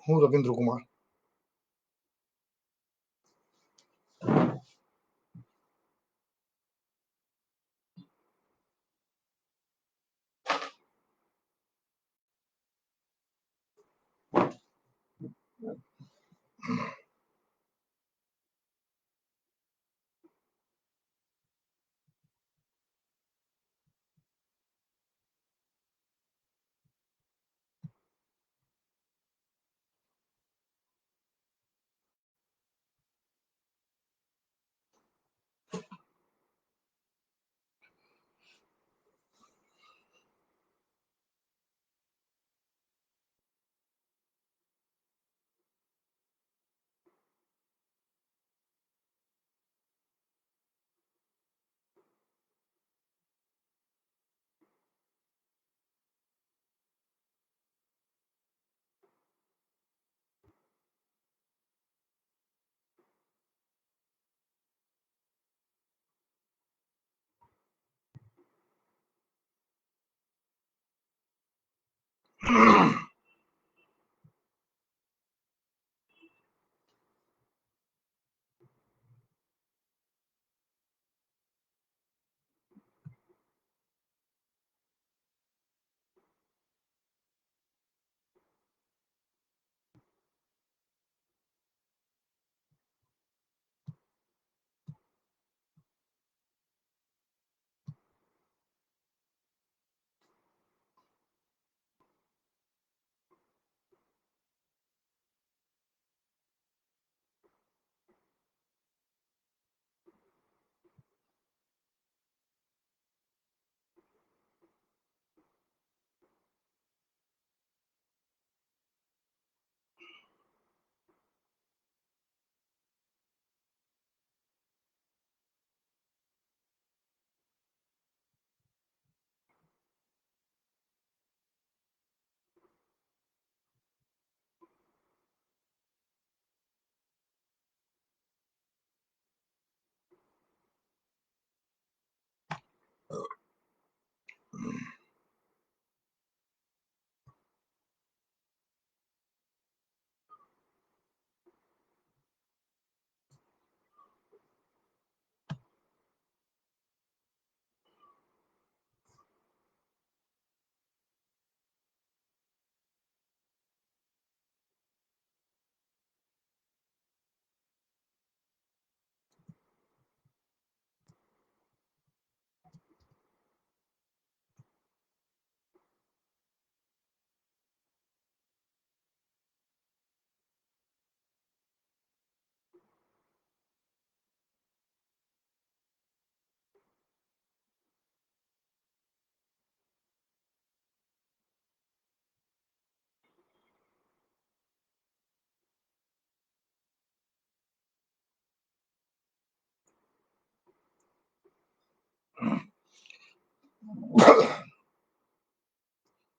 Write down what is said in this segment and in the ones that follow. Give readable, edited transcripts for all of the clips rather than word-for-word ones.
હું રવિન્દ્ર કુમાર.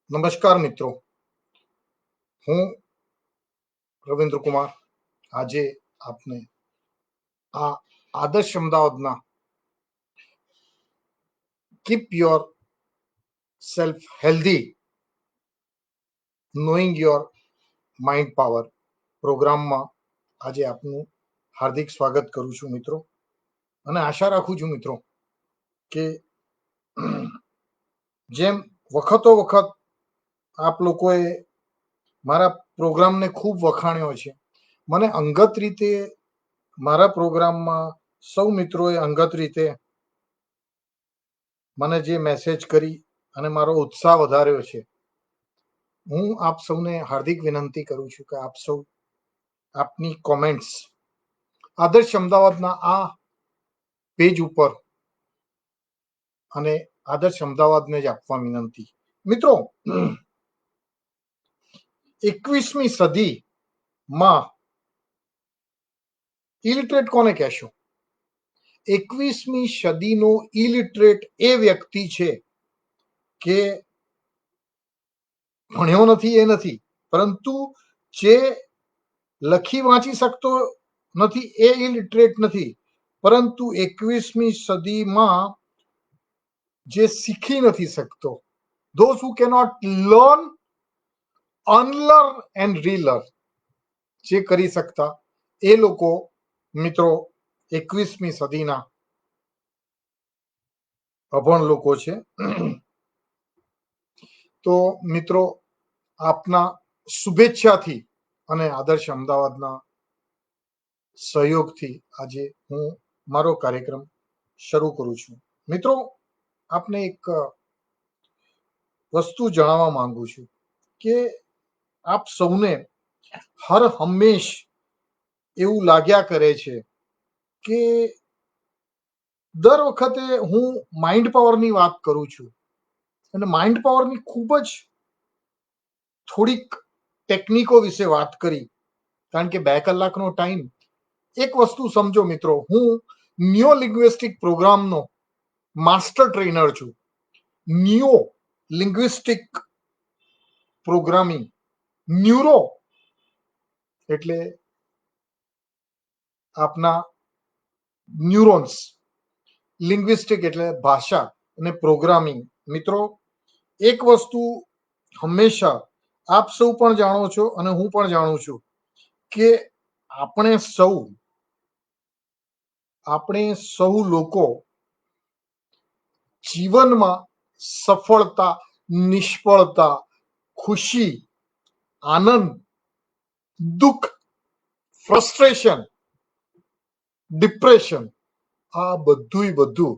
નમસ્કાર મિત્રો, હું રવિન્દ્ર કુમાર આજે આપને આ આદર્શ અમદાવાદના keep your self healthy knowing your mind power પ્રોગ્રામમાં આજે આપનું હાર્દિક સ્વાગત કરું છું મિત્રો. અને આશા રાખું છું મિત્રો કે જેમ વખતો વખત આપ લોકોએ મારા પ્રોગ્રામને ખૂબ વખાણ્યો છે, મને અંગત રીતે મારા પ્રોગ્રામમાં સૌ મિત્રોએ અંગત રીતે મને જે મેસેજ કરી અને મારો ઉત્સાહ વધાર્યો છે, હું આપ સૌને હાર્દિક વિનંતી કરું છું કે આપ સૌ આપની કોમેન્ટ્સ આદર્શ અમદાવાદના આ પેજ ઉપર અને આદર્શ અમદાવાદને જ આપવા વિનંતી. મિત્રો, 21મી સદીમાં ઇલિટરેટ કોને કહેશો? 21મી સદીનો ઇલિટરેટ એ વ્યક્તિ છે કે ભણ્યો નથી એ નથી, પરંતુ જે લખી વાંચી શકતો નથી એ ઇલિટરેટ નથી, પરંતુ 21મી સદીમાં જે શીખી નથી શકતો, those who cannot learn, unlearn and relearn, જે કરી શકતા એ લોકો મિત્રો 21મી સદીના અભણ લોકો છે. તો મિત્રો આપના શુભેચ્છાથી અને આદર્શ અમદાવાદના સહયોગથી આજે હું મારો કાર્યક્રમ શરૂ કરું છું. મિત્રો આપને એક વસ્તુ જણાવવા માંગુ છું કે આપ સૌને હર હંમેશ એવું લાગ્યા કરે છે કે દર વખતે હું માઇન્ડ પાવરની વાત કરું છું અને માઇન્ડ પાવરની ખૂબ જ થોડીક ટેકનિકો વિશે વાત કરી, કારણ કે 2 કલાકનો ટાઈમ. એક વસ્તુ સમજો મિત્રો, હું ન્યુઓ લિંગ્વિસ્ટિક પ્રોગ્રામનો માસ્ટર ટ્રેનર છું. ન્યુઓ લિંગ્વિસ્ટિક પ્રોગ્રામિંગ, ન્યુરો એટલે આપના ન્યુરોન્સ, લિંગ્વિસ્ટિક એટલે ભાષા અને પ્રોગ્રામિંગ. મિત્રો એક વસ્તુ હંમેશા આપ સૌ પણ જાણો છો અને હું પણ જાણું છું કે આપણે સૌ લોકો જીવનમાં સફળતા, નિષ્ફળતા, ખુશી, આનંદ, દુઃખ, ફ્રસ્ટ્રેશન, ડિપ્રેશન, આ બધું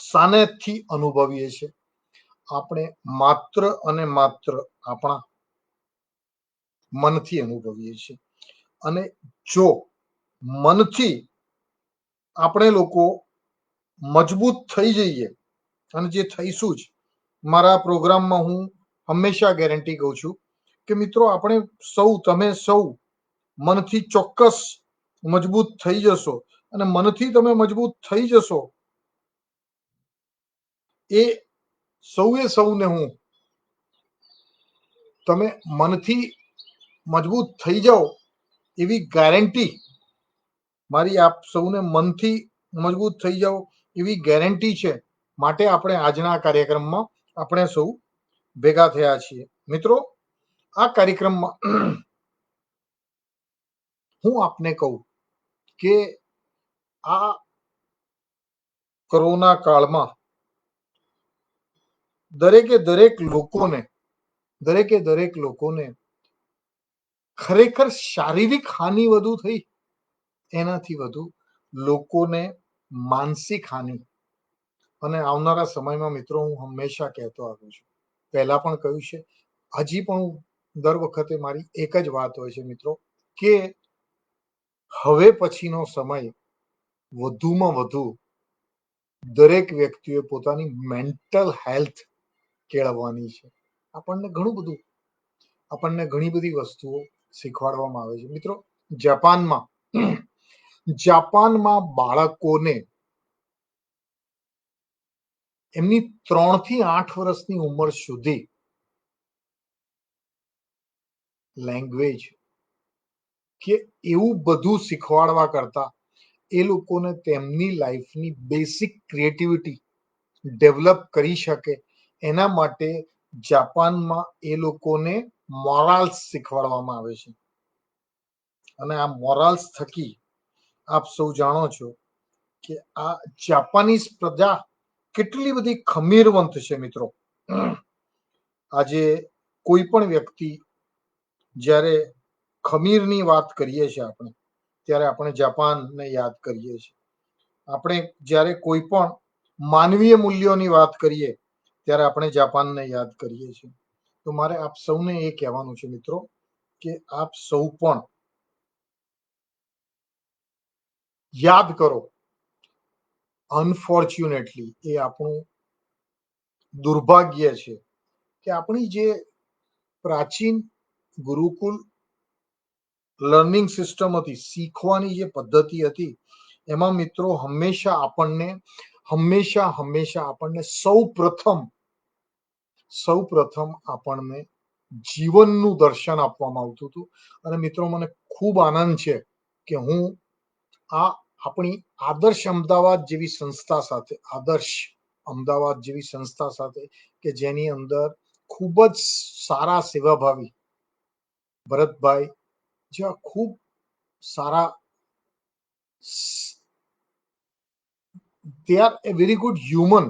સાનેથી અનુભવીએ છીએ. આપણે માત્ર અને માત્ર આપણા મનથી અનુભવીએ છીએ. અને જો મનથી આપણે લોકો મજબૂત થઈ જઈએ, અને જે થઈશું જ, મારા પ્રોગ્રામમાં હું હંમેશા ગેરંટી કહું છું કે મિત્રો આપણે સૌ, તમે સૌ મનથી ચોક્કસ મજબૂત થઈ જશો. અને મનથી તમે મજબૂત થઈ જશો એ સૌને હું, તમે મનથી મજબૂત થઈ જાઓ એવી ગેરંટી મારી આપ સૌને મનથી મજબૂત થઈ જાઓ એવી ગેરંટી છે. માટે આપણે આજના કાર્યક્રમમાં આપણે સૌ ભેગા થયા છીએ. મિત્રો આ કાર્યક્રમમાં હું આપને કહું કે આ કોરોના કાળમાં દરેકે દરેક લોકોને ખરેખર શારીરિક હાનિ વધુ થઈ, એનાથી વધુ લોકોને માનસિક હાનિ. અને આવનારા સમયમાં મિત્રો હું હંમેશા કહેતો આવ્યો છું, પહેલા પણ કહ્યું છે, હજી પણ દર વખતે મારી એક જ વાત હોય છે મિત્રો કે હવે પછીનો સમય વધુમાં વધુ દરેક વ્યક્તિએ પોતાની મેન્ટલ હેલ્થ કેળવવાની છે. આપણને ઘણી બધી વસ્તુઓ શીખવાડવામાં આવે છે. મિત્રો જાપાનમાં બાળકોને એમની 3 થી 8 વર્ષની ઉંમર સુધી લેંગ્વેજ કે એવું બધું શીખવાડવા કરતા એ લોકોને તેમની લાઈફની બેસિક ક્રિએટિવિટી ડેવલપ કરી શકે એના માટે જાપાનમાં એ લોકોને મોરાલ્સ શીખવાડવામાં આવે છે. અને આ મોરાલ્સ થકી આપ સૌ જાણો છો કે આ જાપાનીઝ પ્રજા કેટલી બધી ખમીરવંત છે. મિત્રો આજે કોઈ પણ વ્યક્તિ જ્યારે ખમીરની વાત કરીએ છીએ ત્યારે આપણે જાપાનને યાદ કરીએ છીએ. આપણે જ્યારે કોઈ પણ માનવીય મૂલ્યોની વાત કરીએ ત્યારે આપણે જાપાનને યાદ કરીએ છીએ. તો મારે આપ સૌને એ કહેવાનું છે મિત્રો કે આપ સૌ પણ યાદ કરો, અનફોર્ચ્યુનેટલી એ આપણું દુર્ભાગ્ય છે કે આપણી જે પ્રાચીન ગુરુકુલ લર્નિંગ સિસ્ટમ હતી, શીખવાની જે પદ્ધતિ હતી, એમાં મિત્રો હંમેશા આપણને સૌ પ્રથમ આપણને જીવનનું દર્શન આપવામાં આવતું હતું. અને મિત્રો મને ખૂબ આનંદ છે કે હું આ આપણી આદર્શ અમદાવાદ જેવી સંસ્થા સાથે કે જેની અંદર ખૂબ જ સારા સેવાભાવી ભરતભાઈ જેવા ખૂબ સારા, they are a very good human,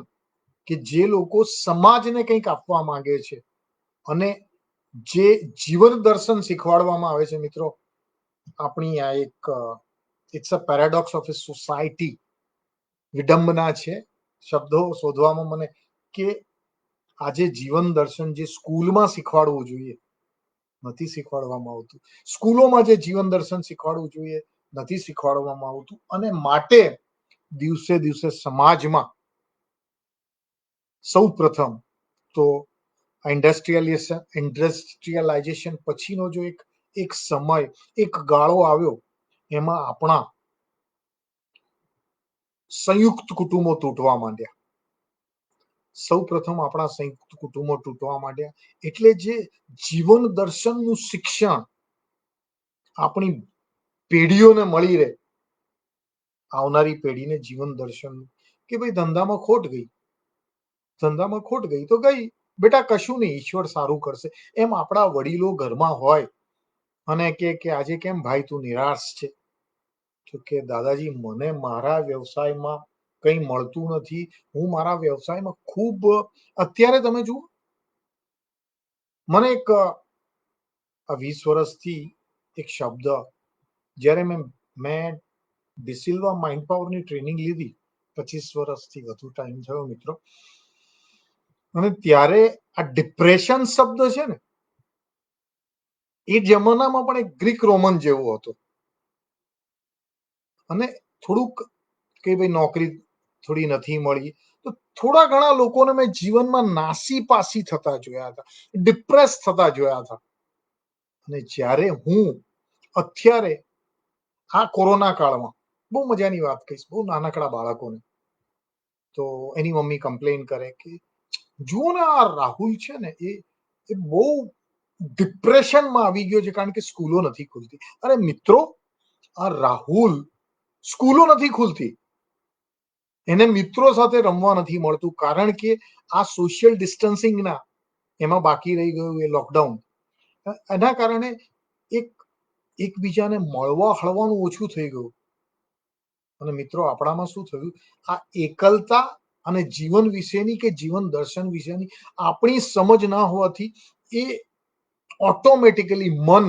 કે જે લોકો સમાજને કંઈક આપવા માંગે છે અને જે જીવન દર્શન શીખવાડવામાં આવે છે મિત્રો. આપણી આ એક it's a paradox of a society, વિડંબના છે શબ્દો શોધવામાં મને, કે આજે જીવન દર્શન જે સ્કૂલમાં શીખવાડવું જોઈએ નથી શીખવાડવામાં આવતું. સ્કૂલોમાં જે જીવન દર્શન શીખવાડવું જોઈએ નથી શીખવાડવામાં આવતું, અને માટે દિવસે દિવસે સમાજમાં સૌ પ્રથમ તો ઇન્ડસ્ટ્રીયલાઇઝેશન પછીનો જો એક સમય, એક ગાળો આવ્યો, એમાં આપણા સંયુક્ત કુટુંબો તૂટવા માંડ્યા. સૌ પ્રથમ આપણા સંયુક્ત કુટુંબો તૂટવા માંડ્યા. એટલે જે જીવન દર્શનનું શિક્ષણ આપણી પેઢીઓને મળી રહે, આવનારી પેઢીને જીવન દર્શન, કે ભાઈ ધંધામાં ખોટ ગઈ, ધંધામાં ખોટ ગઈ તો ગઈ બેટા, કશું નહીં, ઈશ્વર સારું કરશે. એમ આપણા વડીલો ઘરમાં હોય અને કે આજે કેમ ભાઈ તું નિરાશ છે, તો કે દાદાજી મને મારા વ્યવસાયમાં કંઈ મળતું નથી, હું મારા વ્યવસાયમાં ખૂબ, અત્યારે તમે જુઓ, મને એક 20 વર્ષથી એક શબ્દ, જ્યારે મેં ડિસિલ્વા માઇન્ડ પાવરની ટ્રેનિંગ લીધી, 25 વર્ષથી વધુ ટાઈમ થયો મિત્રો, અને ત્યારે આ ડિપ્રેશન શબ્દ છે ને, એ જમાનામાં પણ એક ગ્રીક રોમન જેવો હતો. અને થોડુંક કે ભાઈ નોકરી થોડી નથી મળી, તો થોડા ઘણા લોકોને મેં જીવનમાં નાસી પાસી થતા જોયા હતા, ડિપ્રેસ થતા જોયા હતા. અને જ્યારે હું અત્યારે આ કોરોના કાળમાં, બહુ મજાની વાત કહીશ, બહુ નાનકડા બાળકોને, તો એની મમ્મી કમ્પ્લેન કરે કે જુઓ ને આ રાહુલ છે ને, એ બહુ ડિપ્રેશનમાં આવી ગયો છે કારણ કે સ્કૂલો નથી ખુલતી. અરે મિત્રો, આ રાહુલ, સ્કૂલો નથી ખુલતી, એને મિત્રો સાથે રમવા નથી મળતું, કારણ કે આ સોશિયલ ડિસ્ટન્સિંગના એમાં બાકી રહી ગયું એ લોકડાઉન, એના કારણે એકબીજાને મળવા હળવાનું ઓછું થઈ ગયું. અને મિત્રો આપણામાં શું થયું, આ એકલતા અને જીવન વિશેની કે જીવન દર્શન વિશેની આપણી સમજ ના હોવાથી એ ઓટોમેટિકલી મન,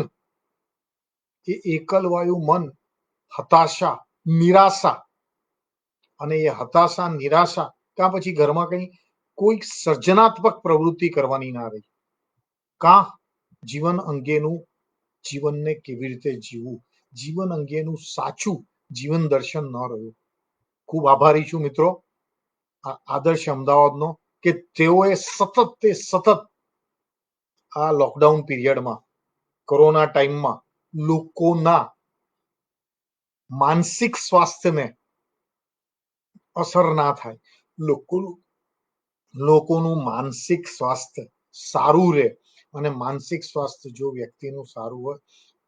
એ એકલવાયું મન, હતાશા, નિરાશા, અને એ હતાશા, નિરાશા, કાં પછી ઘરમાં કંઈ કોઈ સર્જનાત્મક પ્રવૃત્તિ કરવાની ના રહી, કાં જીવન અંગેનું, જીવનને કેવી રીતે જીવવું, જીવન અંગેનું સાચું જીવન દર્શન ન રહ્યું. ખૂબ આભારી છું મિત્રો આ આદર્શ અમદાવાદનો, કે તેઓએ સતત આ લોકડાઉન પીરિયડમાં, કોરોના ટાઈમમાં લોકોના માનસિક સ્વાસ્થ્યને અસર ના થાય, લોકોનું માનસિક સ્વાસ્થ્ય સારું રહે. અને માનસિક સ્વાસ્થ્ય જો વ્યક્તિનું સારું હોય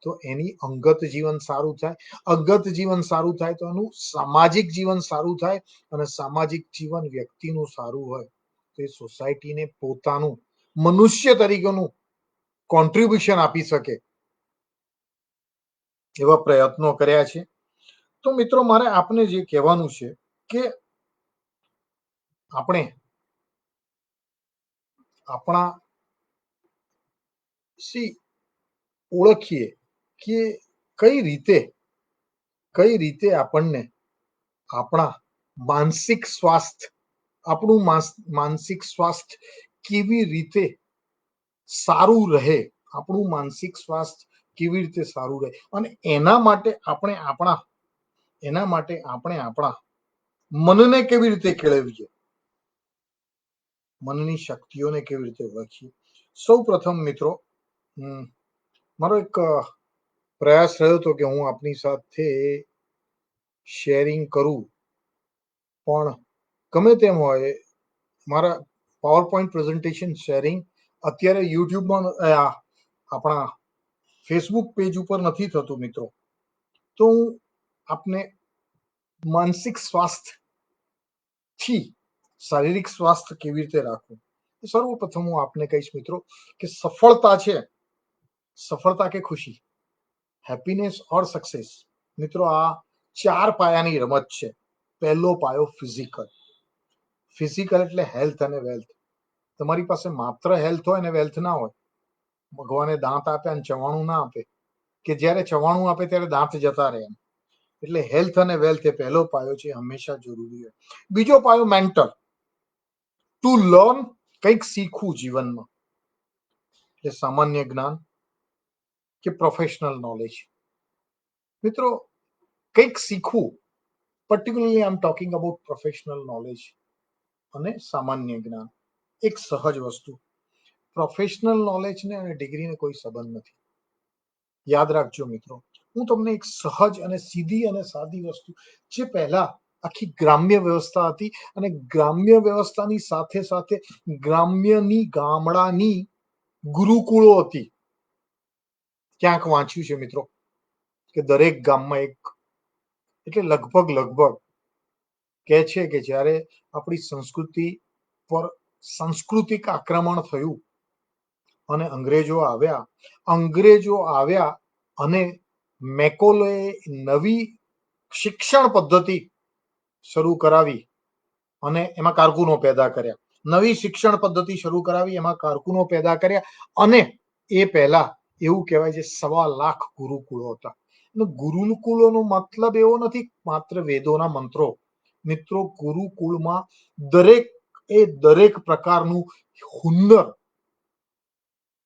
તો એની અંગત જીવન સારું થાય, અંગત જીવન સારું થાય તો એનું સામાજિક જીવન સારું થાય, અને સામાજિક જીવન વ્યક્તિનું સારું હોય તો એ સોસાયટીને પોતાનું મનુષ્ય તરીકેનું કોન્ટ્રીબ્યુશન આપી શકે, એવા પ્રયત્નો કર્યા છે. તો મિત્રો મારે આપને જે કહેવાનું છે કે આપણે આપણા ઓળખીએ કે કઈ રીતે આપણને આપણા માનસિક સ્વાસ્થ્ય, આપણું માનસિક સ્વાસ્થ્ય કેવી રીતે સારું રહે, આપણું માનસિક સ્વાસ્થ્ય કેવી રીતે સારું રહે, અને એના માટે આપણે આપણા મનને કેવી રીતે કેળવીએ, મનની શક્તિઓને કેવી રીતે ઓળખીએ. સૌ પ્રથમ મિત્રો, મારો એક પ્રયાસ રહ્યો હતો કે હું આપની સાથે શેરિંગ કરું, પણ ગમે તેમ હોય, મારા પાવર પોઈન્ટ પ્રેઝન્ટેશન શેરિંગ અત્યારે યુટ્યુબમાં, આપણા ફેસબુક પેજ ઉપર નથી થતું મિત્રો. તો હું આપને માનસિક સ્વાસ્થ્યથી શારીરિક સ્વાસ્થ્ય કેવી રીતે રાખવું, સર્વપ્રથમ હું આપને કહીશ મિત્રો કે સફળતા છે, સફળતા કે ખુશી, હેપીનેસ ઓર સક્સેસ. મિત્રો, આ 4 પાયાની રમત છે. પહેલો પાયો ફિઝિકલ. ફિઝિકલ એટલે હેલ્થ અને વેલ્થ. તમારી પાસે માત્ર હેલ્થ હોય અને વેલ્થ ના હોય, ભગવાને દાંત આપે અને ચવાણું ના આપે, કે જ્યારે ચવાણું આપે ત્યારે દાંત જતા રહે. એટલે હેલ્થ અને વેલ્થ એ પહેલો પાયો છે, હંમેશા જરૂરી હોય. બીજો પાયો મેન્ટલ. ટુ લર્ન, કંઈક શીખવું જીવનમાં, એટલે સામાન્ય જ્ઞાન કે પ્રોફેશનલ નોલેજ. મિત્રો, કંઈક શીખવું, particularly I am talking about professional knowledge અને સામાન્ય જ્ઞાન. એક સહજ વસ્તુ. પ્રોફેશનલ નોલેજને અને ડિગ્રીને કોઈ સંબંધ નથી. યાદ રાખજો મિત્રો, હું તમને એક સહજ અને સીધી અને સાદી વસ્તુ, જે પહેલા આખી ગ્રામ્ય વ્યવસ્થા હતી અને ગ્રામ્ય વ્યવસ્થાની સાથે સાથે ગ્રામ્યની ગામડાની ગુરુકુળો હતી. ક્યાંક વાંચ્યું છે મિત્રો કે દરેક ગામમાં એક, એટલે લગભગ કહે છે કે જ્યારે આપણી સંસ્કૃતિ પર સાંસ્કૃતિક આક્રમણ થયું અને અંગ્રેજો આવ્યા અને મેકોલેએ નવી શિક્ષણ પદ્ધતિ શરૂ કરાવી અને એમાં કારકુનો પેદા કર્યા. નવી શિક્ષણ પદ્ધતિ શરૂ કરાવી, એમાં કારકુનો પેદા કર્યા, અને એ પહેલા એવું કહેવાય છે 1.25 લાખ ગુરુકુળો હતા. ગુરુકુળોનો મતલબ એવો નથી માત્ર વેદોના મંત્રો. મિત્રો, ગુરુકુળમાં દરેક પ્રકારનું હુન્નર,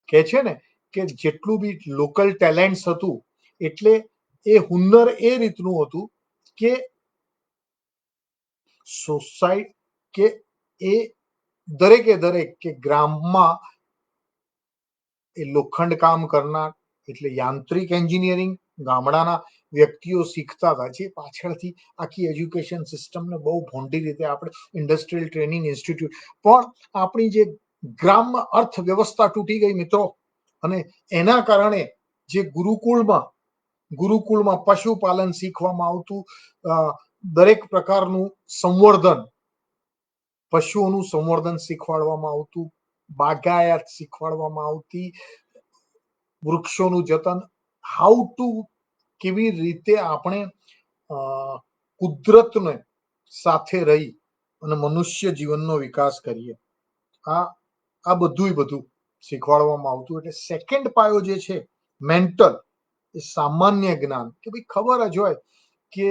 કે છે ને કે જેટલું બી લોકલ ટેલેન્ટ્સ હતું, એટલે એ હુન્નર એ રીતનું હતું કે સોસાયટી, કે એ દરેક કે ગ્રામમાં એ લોખંડ કામ કરનાર, એટલે યાંત્રિક એન્જિનિયરિંગ ગામડાના વ્યક્તિઓ શીખતા હતા, જે પાછળથી આખી એજ્યુકેશન સિસ્ટમને બહુ ભોંડી રીતે આપણે ઇન્ડસ્ટ્રીયલ ટ્રેનિંગ ઇન્સ્ટિટ્યૂટ, પણ આપણી જે ગ્રામ અર્થવ્યવસ્થા તૂટી ગઈ મિત્રો, અને એના કારણે જે ગુરુકુળમાં પશુપાલન શીખવામાં આવતું, દરેક પ્રકારનું સંવર્ધન, પશુઓનું સંવર્ધન શીખવાડવામાં આવતું, બાગાયત શીખવાડવામાં આવતી, વૃક્ષોનું જતન, હાઉ ટુ, કેવી રીતે આપણે કુદરતને સાથે રહી અને મનુષ્ય જીવનનો વિકાસ કરીએ, આ બધું શીખવાડવામાં આવતું. એટલે સેકન્ડ પાયો જે છે મેન્ટલ, એ સામાન્ય જ્ઞાન, કે ભાઈ ખબર જ હોય કે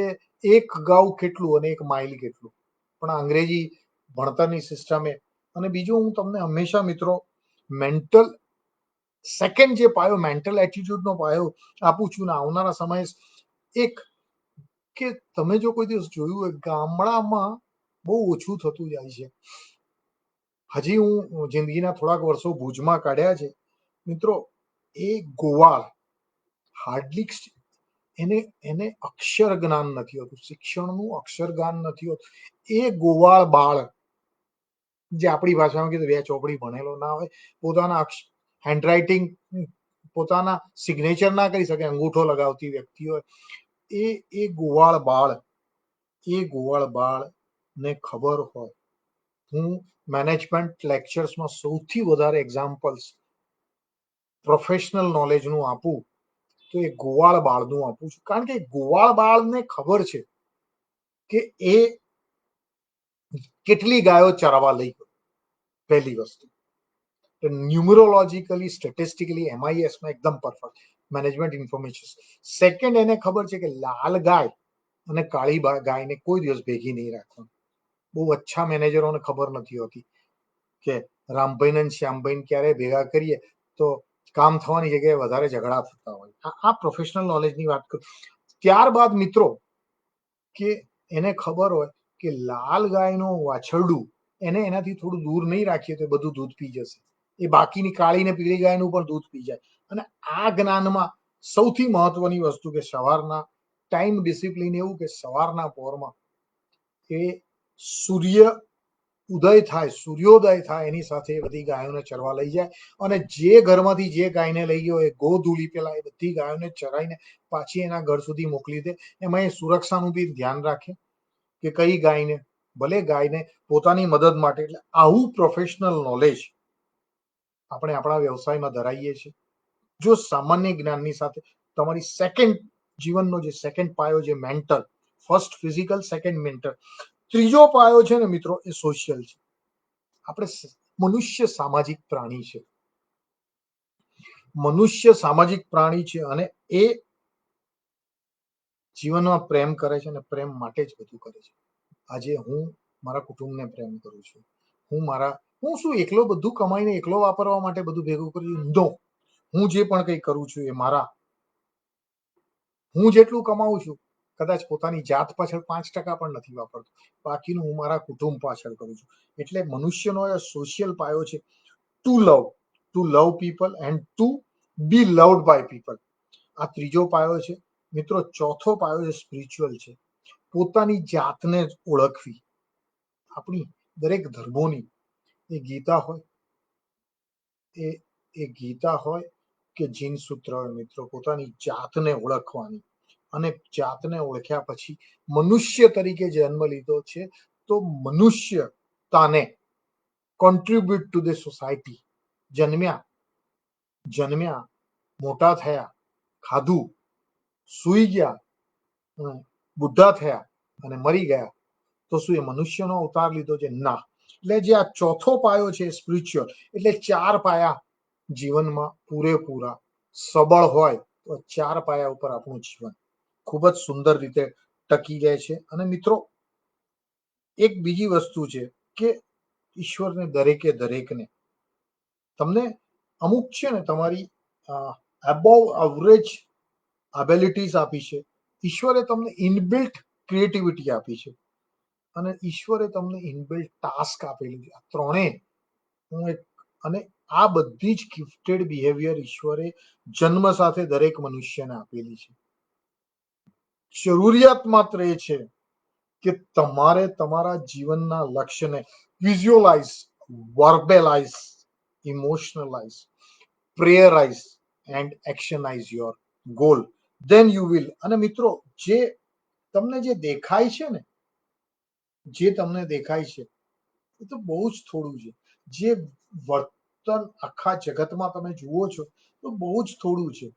એક ગાઉ કેટલું અને એક માઇલ કેટલું, પણ અંગ્રેજી ભણતરની સિસ્ટમે. અને બીજું, હું તમને હંમેશા મિત્રો મેન્ટલ, સેકન્ડ જે પાયો મેન્ટલ એટીટ્યુડનો પાયો આપું છું ને આવનારા સમયે, એક કે તમે જો કોઈ દિવસ જોયું હોય, ગામડામાં બહુ ઓછું થતું જાય છે. હજી હું જિંદગીના થોડાક વર્ષો ભુજમાં કાઢ્યા છે મિત્રો, એ ગોવાળ હાર્ડલી એને અક્ષર જ્ઞાન નથી હોતું, શિક્ષણનું અક્ષર જ્ઞાન નથી હોતું. એ ગોવાળ બાળ, જે આપણી ભાષામાં કીધું 2 ચોપડી ભણેલો ના હોય, પોતાના હેન્ડરાઇટિંગ, પોતાના સિગ્નેચર ના કરી શકે, અંગૂઠો લગાવતી વ્યક્તિ હોય, એ ગોવાળ બાળ ને ખબર હોય. હું મેનેજમેન્ટ લેક્ચર્સમાં સૌથી વધારે એક્ઝામ્પલ્સ પ્રોફેશનલ નોલેજનું આપું તો એ ગોવાળ બાળનું આપું છું, કારણ કે ગોવાળ બાળને ખબર છે કે એ કેટલી ગાયો ચરાવવા લઈ ગયો. પહેલી વસ્તુ, ન્યુમરોલોજીકલી, સ્ટેટિસ્ટિકલી, MIS માં એકદમ પરફેક્ટ મેનેજમેન્ટ ઇન્ફોર્મેશન. સેકન્ડ, એને ખબર છે કે લાલ ગાય અને કાળી ગાયને કોઈ દિવસ ભેગી નહીં રાખવાની. બહુ અચ્છા મેનેજરોને ખબર નથી હોતી કે રામભાઈ ને શ્યામભાઈ ક્યારે ભેગા કરીએ તો કામ થવાની જગ્યાએ વધારે ઝઘડા થતા હોય. આ પ્રોફેશનલ નોલેજની વાત કરું. ત્યારબાદ મિત્રો, કે એને ખબર હોય કે લાલ ગાયનું વાછરડું, એને એનાથી થોડું દૂર નહીં રાખીએ તો બધું દૂધ પી જશે, એ બાકીની કાળી ને પીળી ગાયનું પણ દૂધ પી જાય. અને આ જ્ઞાનમાં સૌથી મહત્વની વસ્તુ કે સવારના ટાઈમ ડિસિપ્લિન, એવું કે સવારના પોરમાં એ સૂર્યોદય થાય એની સાથે બધી ગાયોને ચરવા લઈ જાય, અને જે ઘરમાંથી જે ગાયને લઈ ગયો એ ગોધૂલી પેલા એ બધી ગાયોને ચરાઈને પાછી એના ઘર સુધી મોકલી દે. એમાં એ સુરક્ષાનું બી ધ્યાન રાખે કે કઈ ગાયને, ભલે ગાયને પોતાની મદદ માટે. એટલે આવું પ્રોફેશનલ નોલેજ આપણે આપણા વ્યવસાયમાં ધરાવીએ છીએ. જો સામાન્ય જ્ઞાનની સાથે તમારી સેકન્ડ જીવનનો જે સેકન્ડ પાયો જે mental, first physical, second mental, ત્રીજો પાયો છે ને મિત્રો એ સોશિયલ છે. આપણે મનુષ્ય સામાજિક પ્રાણી છે. મનુષ્ય સામાજિક પ્રાણી છે અને એ જીવનમાં પ્રેમ કરે છે અને પ્રેમ માટે જ બધું કરે છે. આજે હું મારા કુટુંબને પ્રેમ કરું છું. હું શું એકલો બધું કમાઈને એકલો વાપરવા માટે બધું ભેગું કર્યું? નો. હું જે પણ કંઈ કરું છું એ હું જેટલું કમાઉં છું કદાચ પોતાની જાત પાછળ 5% પણ નથી વાપરતો. બાકીનું હું મારા કુટુંબ પાછળ કરું છું. એટલે મનુષ્યનો એ સોશિયલ પાયો છે. To love people and to be loved by people. આ ત્રીજો પાયો છે. મિત્રો ચોથો પાયો છે સ્પિરિચ્યુઅલ છે. પોતાની જાતને ઓળખવી. આપણી દરેક ધર્મોની એ ગીતા હોય એ ગીતા હોય કે જીન સૂત્ર હોય મિત્રો, પોતાની જાતને ઓળખવાની. અને જાતને ઓળખ્યા પછી મનુષ્ય તરીકે જન્મ લીધો છે તો મનુષ્યતાને કોન્ટ્રીબ્યુટ ટુ ધ સોસાયટી. જન્મ્યા, મોટા થયા, ખાધું, સૂઈ ગયા, બુઢા થયા અને મરી ગયા, તો શું એ મનુષ્યનો અવતાર લીધો છે? ના. એટલે જે આ ચોથો પાયો છે સ્પિરિચ્યુઅલ, એટલે 4 પાયા જીવનમાં પૂરેપૂરા સબળ હોય તો 4 પાયા ઉપર આપણું જીવન ખૂબ જ સુંદર રીતે ટકી જાય છે. અને મિત્રો એક બીજી વસ્તુ છે કે ઈશ્વરને દરેકને તમને અમુક છે ને તમારી અબોવ એવરેજ એબિલિટીઝ આપી છે. ઈશ્વરે તમને ઇનબિલ્ટ ક્રિએટિવિટી આપી છે અને ઈશ્વરે તમને ઇનબિલ્ટ ટાસ્ક આપેલું છે. આ ત્રણેય અને આ બધી જ ગિફ્ટેડ બિહેવિયર ઈશ્વરે જન્મ સાથે દરેક મનુષ્યને આપેલી છે. જરૂરિયાત માત્ર એ છે કે તમારે તમારા જીવનના લક્ષ્યને visualise, verbalise, emotionalise, prayerise and actionise your goal. Then you will. અને મિત્રો જે તમને જે દેખાય છે ને, જે તમને દેખાય છે એ તો બહુ જ થોડું છે. જે વર્તન આખા જગતમાં તમે જુઓ છો તો બહુ જ થોડું છે.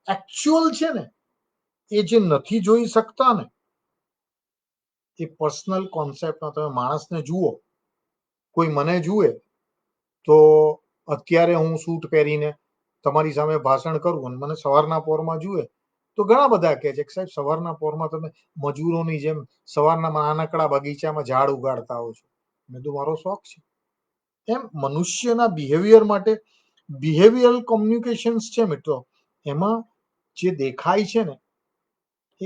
એકચ્યુઅલ છે ને એ જે નથી જોઈ શકતા ને એ પર્સનલ કોન્સેપ્ટમાં તમે માણસને જુઓ. કોઈ મને જુએ તો અત્યારે હું સૂટ પહેરીને તમારી સામે ભાષણ કરું અને મને સવારના પોરમાં જુએ તો ઘણા બધા કહે છે કે સાહેબ સવારના પોરમાં તમે મજૂરોની જેમ સવારના નાનકડા બગીચામાં ઝાડ ઉગાડતા હો છો. મેં તો મારો શોખ છે. એમ મનુષ્યના બિહેવિયર માટે બિહેવિયરલ કોમ્યુનિકેશન્સ છે મિત્રો, એમાં જે દેખાય છે ને એ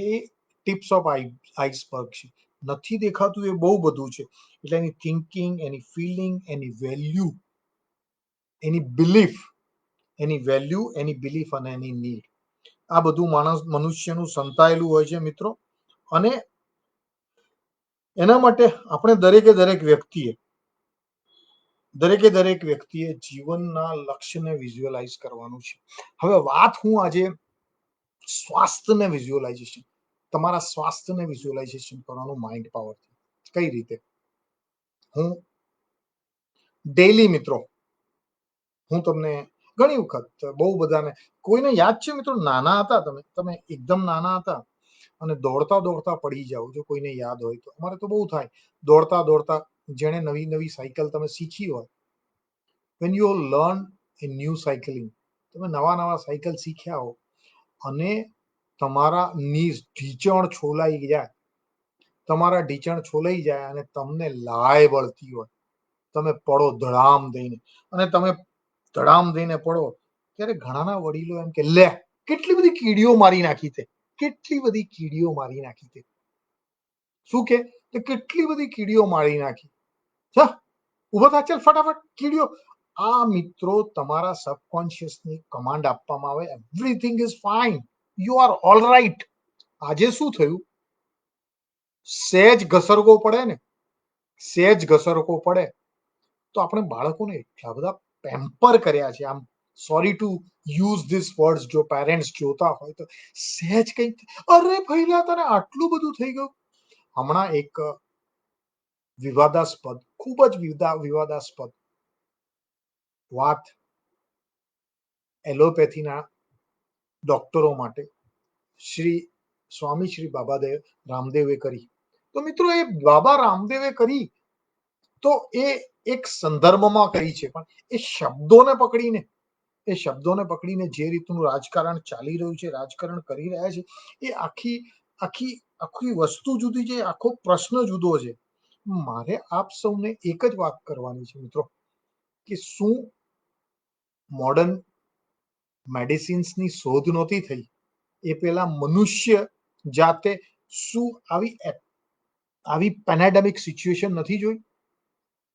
ટિપ્સ ઓફ આઈસબર્ગ છે. નથી દેખાતું એ બહુ બધું છે. એટલે એની થિંકિંગ, એની ફિલિંગ, એની વેલ્યુ, એની બિલીફ, એની બિલીફ અને એની નીડ, આ બધું મનુષ્યનું સંતાયેલું હોય છે મિત્રો. અને એના માટે આપણે દરેક વ્યક્તિએ જીવનના લક્ષ્યને વિઝ્યુઅલાઇઝ કરવાનું છે. હવે વાત હું આજે સ્વાસ્થ્યને વિઝ્યુઅલાઇઝેશન, તમારા સ્વાસ્થ્યને વિઝ્યુઅલાઇઝેશન કરવાનું માઇન્ડ પાવર. કઈ રીતે? હું ડેઈલી મિત્રો હું તમને ઘણી વખત બહુ બધાને કોઈને યાદ છે મિત્રો, નાના હતા તમે એકદમ નાના હતા અને દોડતા દોડતા પડી જાઓ, જો કોઈને યાદ હોય તો. અમારે તો બહુ થાય દોડતા દોડતા, જેણે નવી નવી સાયકલ તમે શીખી હોય, when you learn a new cycling, તમે નવા નવા સાયકલ શીખ્યા હો અને તમારા ઢીંચણ છોલાઈ જાય અને તમને લાય બળતી હોય, તમે પડો ધડામ દઈને અને તમે ધડામ દઈને પડો ત્યારે ઘણાના વડીલો એમ કે લે કેટલી બધી કીડીઓ મારી નાખી તે, કેટલી બધી કીડીઓ મારી નાખી તે. શું કે કેટલી બધી કીડીઓ મારી નાખી. ઉભો થા, ચાલ ફટાફટ કીડીઓ. આ મિત્રો તમારા સબકોન્શિયસની કમાન્ડ આપવામાં આવે, everything is fine, you are all right. આજે શું થયું, સહેજ ઘસરકો પડે તો આપણે બાળકોને એટલા બધા પેમ્પર કર્યા છે. આમ sorry to use this words, જો પેરેન્ટ્સ જોતા હોય તો સહેજ કંઈક, અરે ભઈલા તને આટલું બધું થઈ ગયું. હમણાં એક ખૂબ જ વિવાદાસ્પદ વાત એલોપેથીના ડોક્ટરો માટે શ્રી સ્વામી શ્રી બાબાદેવ રામદેવે કરી. તો મિત્રો એ બાબા રામદેવે કરી તો એ એક સંદર્ભમાં કરી છે, પણ એ શબ્દોને પકડીને જે રીતનું રાજકારણ ચાલી રહ્યું છે, રાજકારણ કરી રહ્યા છે, એ આખી આખી આખી વસ્તુ જુદી છે, આખો પ્રશ્ન જુદો છે. મારે આપ સૌને એક જ વાત કરવાની છે મિત્રો, કે શું મોડર્ન મેડિસિન્સની શોધ નહોતી થઈ એ પહેલા મનુષ્ય જાતે શું આવી પેનેડેમિક સિચ્યુએશન નથી જોઈ?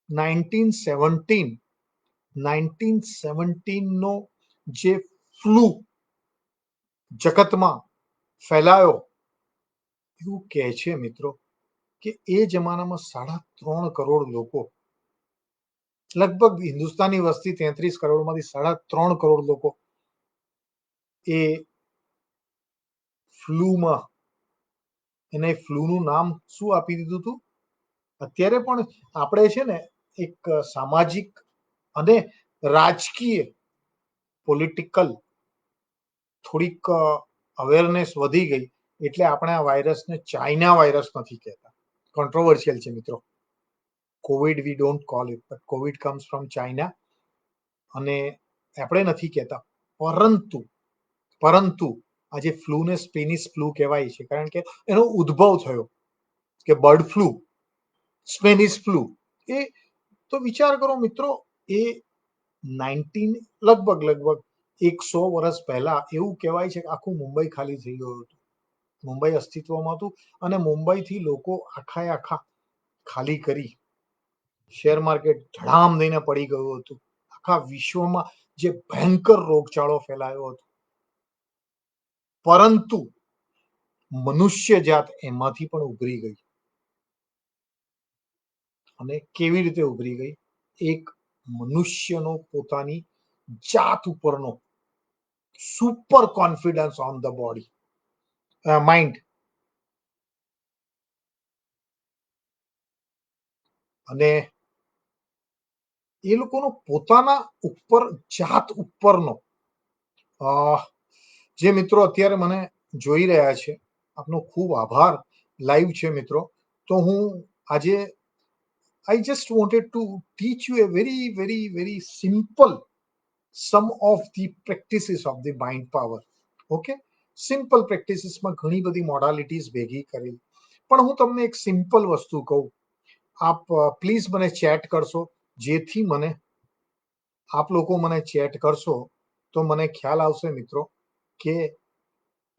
1917 નો જે ફ્લૂ જગતમાં ફેલાયો, એવું કહે છે મિત્રો કે એ જમાનામાં 3.5 કરોડ લોકો, લગભગ હિન્દુસ્તાનની વસ્તી 33 કરોડમાંથી 3.5 કરોડ લોકો એ ફ્લૂમાં, એને ફ્લૂનું નામ શું આપી દીધું હતું? અત્યારે પણ આપણે છે ને એક સામાજિક અને રાજકીય પોલિટિકલ થોડીક અવેરનેસ વધી ગઈ એટલે આપણે આ વાયરસને ચાઇના વાયરસ નથી કહેતા. કોન્ટ્રોવર્શિયલ છે મિત્રો. Covid we don't call it, but Covid comes from China અને આપણે નથી કહેતા. પરંતુ આજે ફ્લૂને સ્પેનિશ ફ્લૂ કહેવાય છે, કારણ કે એનો ઉદ્ભવ થયો કે બર્ડ ફ્લૂ, સ્પેનિશ ફ્લૂ. એ તો વિચાર કરો મિત્રો, એ લગભગ 100 વર્ષ પહેલા એવું કહેવાય છે કે આખું મુંબઈ ખાલી થઈ ગયું હતું. મુંબઈ અસ્તિત્વમાં હતું અને મુંબઈથી લોકો આખા ખાલી કરી. શેર માર્કેટ ધડામ દઈને પડી ગયું હતું. આખા વિશ્વમાં જે ભયંકર રોગચાળો ફેલાયો હતો, પરંતુ મનુષ્ય જાત એમાંથી પણ ઉભરી ગઈ. અને કેવી રીતે ઉભરી ગઈ? એક મનુષ્યનો પોતાની જાત ઉપરનો super confidence on the body, mind, અને એ લોકોનો પોતાના ઉપર જાત ઉપરનો, જે મિત્રો અત્યારે મને જોઈ રહ્યા છે, આપનો ખૂબ આભાર. લાઈવ છે મિત્રો. તો હું આજે I just wanted to teach you a very simple some of the practices of the mind power. Okay, simple પ્રેક્ટિસીસમાં ઘણી બધી મોડાલિટીઝ ભેગી કરી, પણ હું તમને એક સિમ્પલ વસ્તુ કહું. આપ પ્લીઝ મને ચેટ કરશો, જેથી મને આપ લોકો મને ચેટ કરશો તો મને ખ્યાલ આવશે મિત્રો કે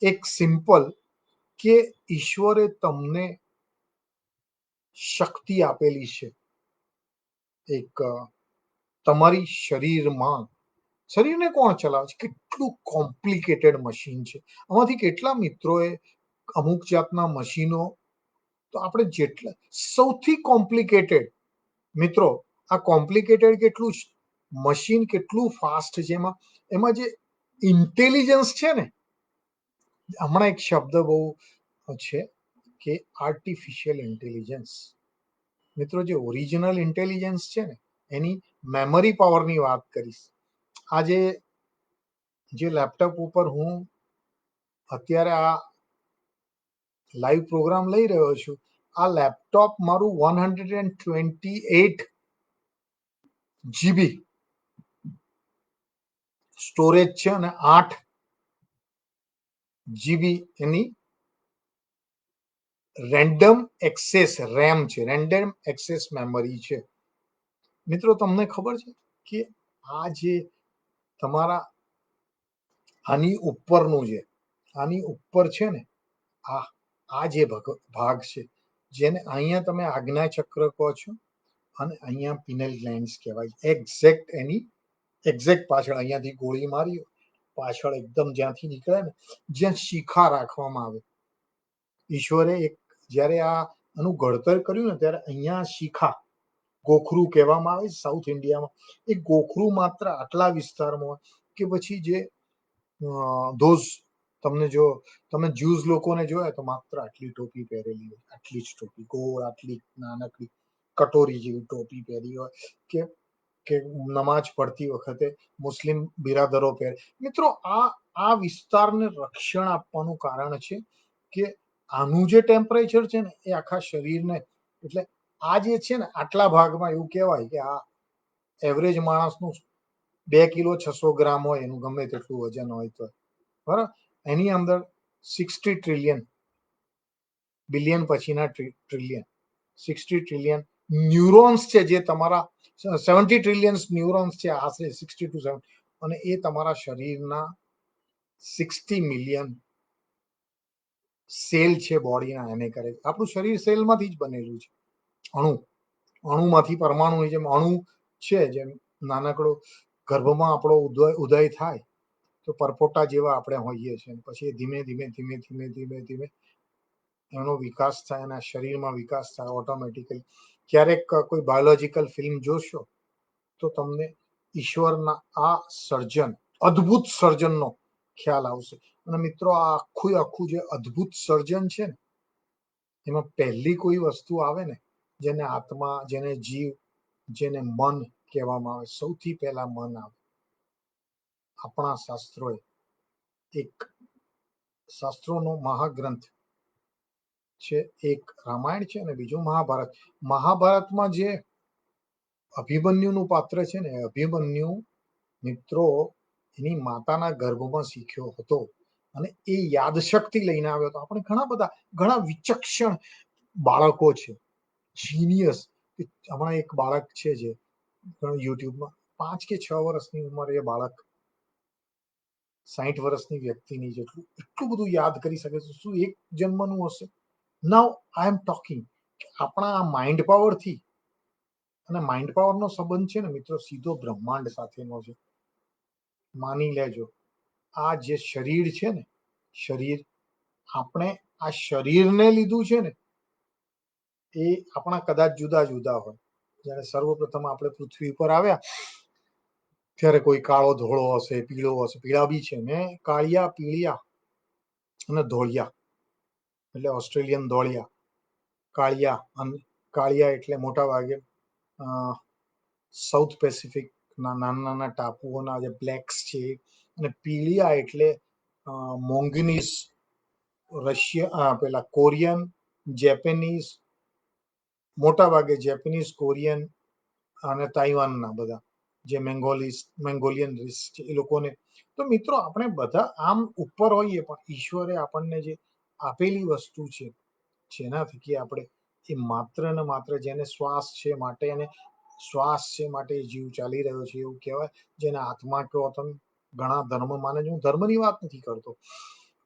એક સિમ્પલ, કે ઈશ્વરે તમને શક્તિ આપેલી છે એક તમારી શરીરને કોણ ચલાવે છે? કેટલું કોમ્પ્લિકેટેડ મશીન છે. આમાંથી કેટલા મિત્રોએ અમુક જાતના મશીનો, તો આપણે જેટલા સૌથી કોમ્પ્લિકેટેડ મિત્રો, આ કોમ્પ્લિકેટેડ કેટલું મશીન કેટલું ફાસ્ટ છે, એમાં જે ઇન્ટેલિજન્સ છે ને, હમણાં એક શબ્દ બહુ છે કે આર્ટિફિશિયલ ઇન્ટેલિજન્સ. મિત્રો, જે ઓરિજિનલ ઇન્ટેલિજન્સ છે ને, એની મેમરી પાવરની વાત કરીશ. આજે જે લેપટોપ ઉપર હું અત્યારે આ લાઈવ પ્રોગ્રામ લઈ રહ્યો છું, આ લેપટોપ મારું 128 GB સ્ટોરેજ છે અને 8 GB એની રેન્ડમ એક્સેસ રેમ છે, રેન્ડમ એક્સેસ મેમરી છે. મિત્રો, તમને ખબર છે કે આ જે તમારા આની ઉપરનું છે, આની ઉપર છે ને, આ જે ભાગ છે, જેને અહીંયા તમે આજ્ઞા ચક્ર કહો છો અને અહીંયા પિનલ ગ્લેન્ડ્સ કહેવાય. એક્ઝેક્ટ પાછળ અહીંયાથી ગોળી મારી પાછળ એકદમ જ્યાંથી નીકળે ને, જ્યાં શિખા રાખવામાં આવે, ઈશ્વરે જ્યારે આનું ઘડતર કર્યું ને, ત્યારે અહીંયા શિખા, ગોખરું કહેવામાં આવે સાઉથ ઇન્ડિયામાં, એ ગોખરું માત્ર આટલા વિસ્તારમાં હોય કે પછી જે ધોઝ, તમને જો તમે જ્યુઝ લોકોને જોયા તો માત્ર આટલી ટોપી પહેરેલી હોય, આટલી જ ટોપી, ગોળ આટલી નાનકડી કટોરી જેવી ટોપી પહેરી હોય, કે કે નમાજ પડતી વખતે મુસ્લિમ બિરાદરો પહેરે. મિત્રો, આ વિસ્તારને રક્ષણ આપવાનું કારણ છે કે આનું જે ટેમ્પરેચર છે ને એ આખા શરીરને, એટલે આ જે છે ને આટલા ભાગમાં એવું કહેવાય કે આ એવરેજ માણસનું 2 કિલો 600 ગ્રામ હોય, એનું ગમે તેટલું વજન હોય તો બરાબર, એની અંદર 60 ટ્રિલિયન, બિલિયન પછીના ટ્રિલિયન, 60 ટ્રિલિયન ન્યુરોન્સ છે, જે તમારા 70 ટ્રિલિયન ન્યુરોન્સ છે આશરે, 60 to 70, અને એ તમારા શરીરના 60 મિલિયન સેલ છે બોડીના, એને કરે છે. આપણું શરીર સેલમાંથી જ બનેલું છે. અણુમાંથી, પરમાણુની જેમ અણુ છે, જેમ નાનકડો ગર્ભમાં આપણો ઉદય થાય તો પરપોટા જેવા આપણે હોઈએ છીએ, પછી ધીમે ધીમે ધીમે ધીમે ધીમે ધીમે એનો વિકાસ થાય, અને શરીરમાં વિકાસ થાય ઓટોમેટિકલી. ક્યારેક કોઈ બાયોલોજીકલ ફિલ્મ જોશો તો તમને ઈશ્વરના આ સર્જન, અદ્ભુત સર્જનનો ખ્યાલ આવશે. અને મિત્રો, આ આખું જે અદ્ભુત સર્જન છે ને, એમાં પહેલી કોઈ વસ્તુ આવે ને, જેને આત્મા, જેને જીવ, જેને મન કહેવામાં આવે, સૌથી પહેલા મન આવે. આપણા શાસ્ત્રોએ એક શાસ્ત્રોનો મહાગ્રંથ છે, એક રામાયણ છે અને બીજું મહાભારત. મહાભારતમાં જે અભિમન્યુનું પાત્ર છે ને, અભિમન્યુ મિત્રો એની માતાના ગર્ભમાં શીખ્યો હતો, અને એ યાદશક્તિ લઈને આવ્યો હતો. આપણે ઘણા વિચક્ષણ બાળકો છે, જીનિયસ. હમણાં એક બાળક છે જે યુટ્યુબમાં 5 કે 6 વર્ષની ઉંમરે, એ બાળક 60 વર્ષની વ્યક્તિની જેટલું એટલું બધું યાદ કરી શકે છે. શું એક જન્મનું હશે? નાઉ આઈ એમ ટોકિંગ કે આપણા આ માઇન્ડ પાવરથી, અને માઇન્ડ પાવરનો સંબંધ છે ને મિત્રો સીધો બ્રહ્માંડ સાથેનો છે. માની લેજો, આ જે શરીર છે ને, શરીર, આપણે આ શરીરને લીધું છે ને, એ આપણા કદાચ જુદા જુદા હોય. જ્યારે સર્વપ્રથમ આપણે પૃથ્વી ઉપર આવ્યા ત્યારે કોઈ કાળો ધોળો હશે, પીળો હશે, પીળા બી છે ને, કાળિયા, પીળિયા અને ધોળિયા, એટલે ઓસ્ટ્રેલિયન ધોળિયા, કાળિયા. અને કાળિયા એટલે મોટા ભાગે સાઉથ પેસિફિક ના નાના નાના ટાપુઓના જે બ્લેક્સ છે, અને પીળિયા એટલે મોંગનીઝ, રશિયા, પેલા કોરિયન, જેપેનીઝ, મોટા ભાગે જેપનીઝ, કોરિયન અને તાઇવાનના બધા જે મેંગોલિયન રેસ છે એ લોકોને. તો મિત્રો, આપણે બધા આમ ઉપર હોઈએ, પણ ઈશ્વરે આપણને જે આપેલી વસ્તુ છે, જેના થકી આપણે એ માત્ર ને માત્ર, જેને શ્વાસ છે માટે, અને શ્વાસ છે માટે જીવ ચાલી રહ્યો છે એવું કહેવાય, જેને આત્મા કહો તમે. ઘણા ધર્મ માને છે, હું ધર્મની વાત નથી કરતો,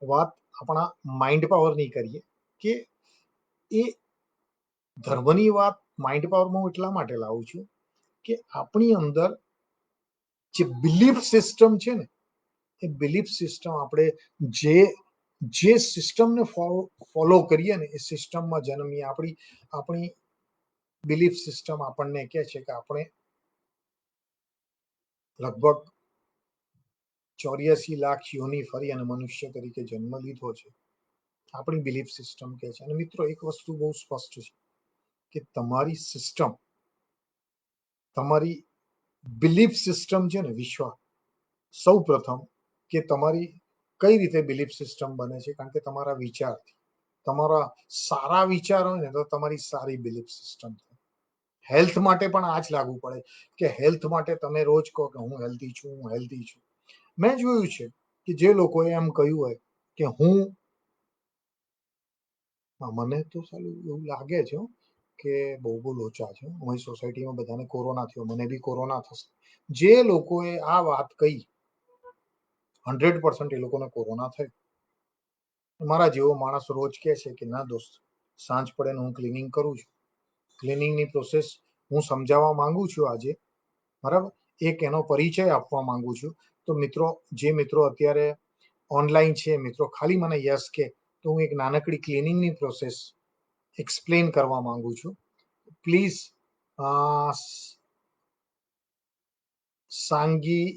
વાત આપણા માઇન્ડ પાવરની કરીએ. કે એ ધર્મની વાત માઇન્ડ પાવરમાં હું એટલા માટે લાવું છું કે આપણી અંદર જે બિલીફ સિસ્ટમ છે ને, એ બિલીફ સિસ્ટમ આપણે જે સિસ્ટમને ફોલો કરીએ ને, એ સિસ્ટમમાં જન્મીએ. આપણી બિલીફ સિસ્ટમ આપણને કહે છે કે આપણે લગભગ 84 લાખ યોની ફરી અને મનુષ્ય તરીકે જન્મ લીધો છે. આપણી બિલીફ સિસ્ટમ કહે છે. અને મિત્રો, એક વસ્તુ બહુ સ્પષ્ટ છે કે તમારી સિસ્ટમ, તમારી બિલીફ સિસ્ટમ છે ને, વિશ્વ સૌ પ્રથમ કે તમારી કઈ રીતે બિલીફ સિસ્ટમ બને છે? કારણ કે તમારા વિચારથી. તમારા સારા વિચાર હોય ને તો તમારી સારી બિલીફ સિસ્ટમ થાય. હેલ્થ માટે પણ આ જ લાગુ પડે કે હેલ્થ માટે તમે રોજ કહો કે હું હેલ્ધી છું, હું હેલ્ધી છું. મેં જોયું છે કે જે લોકોએ એમ કહ્યું હોય કે મને તો સાલું એવું લાગે છે કે બહુ લોચા છે. અમારી સોસાયટીમાં બધાને કોરોના થયો, મને બી કોરોના થશે. જે લોકોએ આ વાત કહી, 100% એ લોકોને કોરોના થયો. મારા જેવો માણસ રોજ કહે છે કે ના દોસ્ત, સાંજ પડે ને હું ક્લિનિંગ કરું છું. ક્લિનિંગની પ્રોસેસ હું સમજાવવા માંગુ છું આજે, બરાબર? એક એનો પરિચય આપવા માંગુ છું. તો મિત્રો, જે મિત્રો અત્યારે ઓનલાઈન છે, મિત્રો ખાલી મને યસ કે તો હું એક નાનકડી ક્લિનિંગની પ્રોસેસ એક્સપ્લેન કરવા માંગુ છું. પ્લીઝ, સાંગી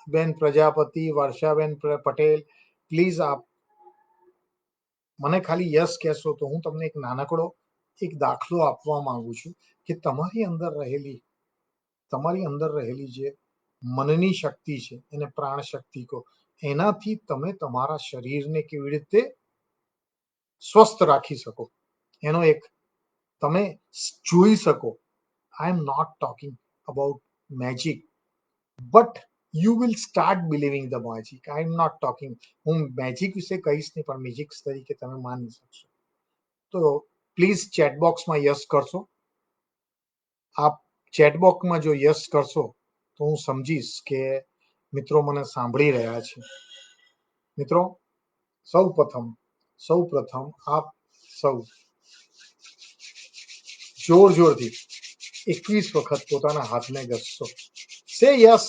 બેન પ્રજાપતિ, વર્ષાબેન પટેલ, પ્લીઝ આપ મને ખાલી યસ કહેશો તો હું તમને એક નાનકડો એક દાખલો આપવા માંગુ છું કે તમારી અંદર રહેલી તમારી અંદર રહેલી જે મનની શક્તિ છે એને પ્રાણ શક્તિ કહો, એનાથી તમે તમારા શરીરને કેવી રીતે સ્વસ્થ રાખી શકો એનો એક તમે જોઈ શકો. I am not talking about magic, but you will start believing the magic. I am not talking, હું મેજિક વિશે કહીશ નહીં, પણ મેજિક તરીકે તમે માની શકશો. તો પ્લીઝ ચેટબોક્સમાં યસ કરશો. આપ ચેટબોક્સમાં જો યસ કરશો તો હું સમજીશ કે મિત્રો મને સાંભળી રહ્યા છે. મિત્રો, સૌ પ્રથમ આપ સૌ જોરથી 21 વખત પોતાના હાથને ઘસશો. Say yes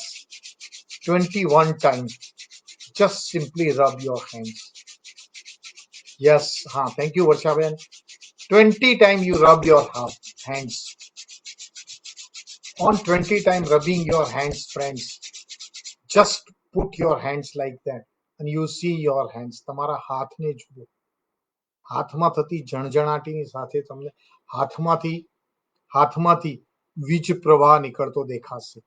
21 times. Just simply rub your hands. Yes, thank you Varshaben. 20 times you rub your hands. On 20 times rubbing your hands, friends, just put your hands like that and you see your hands. તમારા હાથને જુઓ. હાથમાં થતી જણજણાટીની સાથે તમને હાથમાંથી વીજ પ્રવાહ નીકળતો દેખાશે.